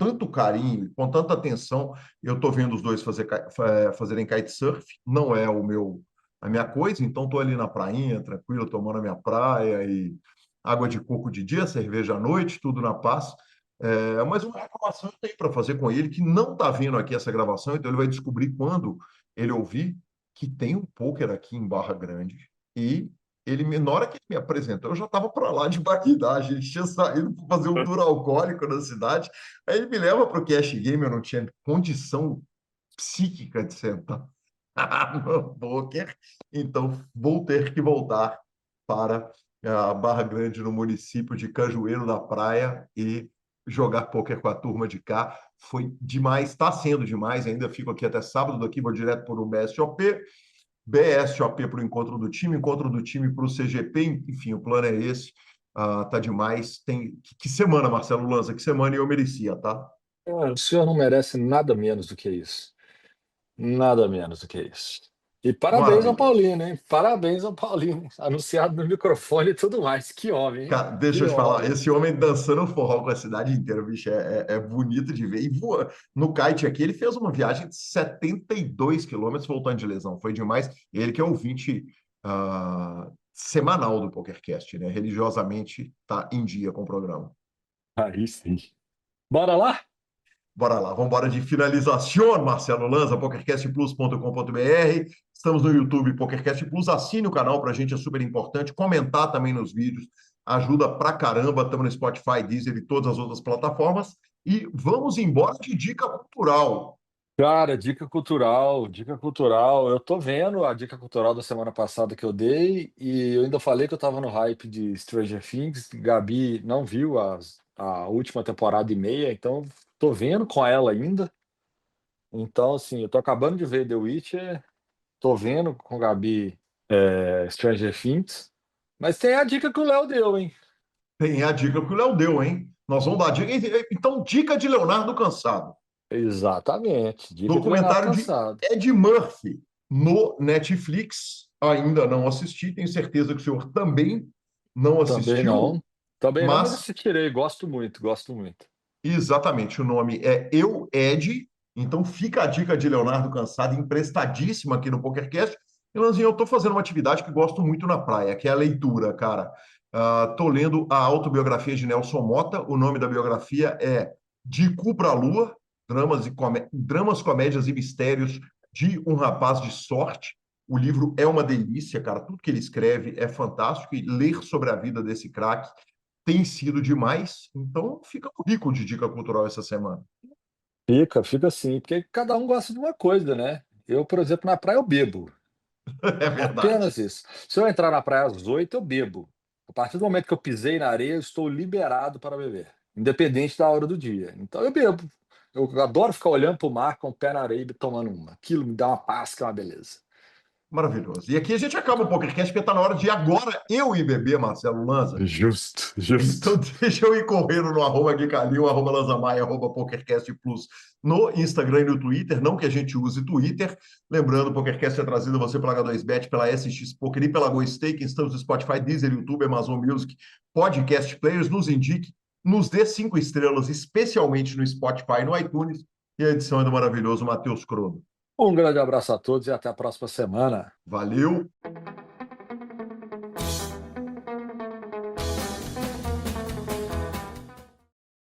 tanta atenção. Eu estou vendo os dois fazerem kitesurf, não é a minha coisa, então estou ali na prainha, tranquilo, tomando a minha praia e água de coco de dia, cerveja à noite, tudo na paz. Mas uma reclamação eu tenho para fazer com ele, que não está vendo aqui essa gravação, então ele vai descobrir quando ele ouvir que tem um poker aqui em Barra Grande. E na hora que ele me apresentou, eu já estava para lá de bagdade, ele tinha saído para fazer um tour alcoólico na cidade. Aí ele me leva para o cash game, eu não tinha condição psíquica de sentar no poker, então vou ter que voltar para a Barra Grande, no município de Cajueiro da Praia, e jogar pôquer com a turma de cá. Foi demais, está sendo demais. Ainda fico aqui até sábado, daqui vou direto para o BSOP. BSOP para o encontro do time para o CGP. Enfim, o plano é esse. Tá demais. Que semana, Marcelo Lanza? Que semana eu merecia, tá? O senhor não merece nada menos do que isso. Nada menos do que isso. E parabéns ao Maravilhoso. Paulino, hein? Parabéns ao Paulino. Anunciado no microfone e tudo mais. Que homem, hein? Cara, deixa Que eu te falar, homem. esse homem dançando forró com a cidade inteira, bicho, é bonito de ver. E voa. No kite aqui, ele fez uma viagem de 72 quilômetros voltando de lesão. Foi demais. Ele que é ouvinte semanal do PokerCast, né? Religiosamente tá em dia com o programa. Aí sim. Bora lá? Bora lá, vamos embora de finalização, Marcelo Lanza, pokercastplus.com.br. Estamos no YouTube PokerCast Plus. Assine o canal, para a gente é super importante. Comentar também nos vídeos ajuda pra caramba. Estamos no Spotify, Deezer e todas as outras plataformas. E vamos embora de dica cultural. Cara, dica cultural, dica cultural. Eu tô vendo a dica cultural da semana passada que eu dei e eu ainda falei que eu tava no hype de Stranger Things. Gabi não viu a última temporada e meia, então tô vendo com ela ainda. Então, assim, eu tô acabando de ver The Witcher, tô vendo com a Gabi Stranger Things, mas tem a dica que o Léo deu, hein? Tem a dica que o Léo deu, hein? Nós vamos dar dica. Então, dica de Leonardo Cansado. Exatamente, dica de Leonardo Documentário de Cansado. Ed Murphy no Netflix. Ainda não assisti, tenho certeza que o senhor também não Também assistiu, não, também não, mas mas assistirei, gosto muito, gosto muito. exatamente o nome é Eu, Ed. Então fica a dica de Leonardo Cansado, emprestadíssima aqui no PokerCast. E, Lanzinho, eu estou fazendo uma atividade que gosto muito na praia, que é a leitura, cara. Estou lendo a autobiografia de Nelson Motta. O nome da biografia é De Cu pra Lua, dramas, comédias e mistérios de um rapaz de sorte. O livro é uma delícia, cara. Tudo que ele escreve é fantástico e ler sobre a vida desse craque tem sido demais. Então fica rico de dica cultural essa semana. Fica assim, porque cada um gosta de uma coisa, né? Eu, por exemplo, na praia eu bebo. É verdade. Apenas isso. Se eu entrar na praia às 8, eu bebo. A partir do momento que eu pisei na areia, eu estou liberado para beber, independente da hora do dia. Então eu bebo. Eu adoro ficar olhando para o mar com o pé na areia e tomando uma. Aquilo me dá uma paz, que é uma beleza. Maravilhoso. E aqui a gente acaba o PokerCast, porque está na hora de agora eu ir beber, Marcelo Lanza. Justo, Então justo. deixa eu ir correndo no @ Gui Calil, @LanzaMaia, @PokerCast Plus no Instagram e no Twitter. Não que a gente use Twitter. Lembrando, o PokerCast é trazido a você pela H2Bet, pela SX Poker e pela GoStake. Estamos no Spotify, Deezer, YouTube, Amazon Music, Podcast Players. Nos indique, nos dê 5 estrelas, especialmente no Spotify e no iTunes. E a edição é do maravilhoso Matheus Crono. Um grande abraço a todos e até a próxima semana. Valeu!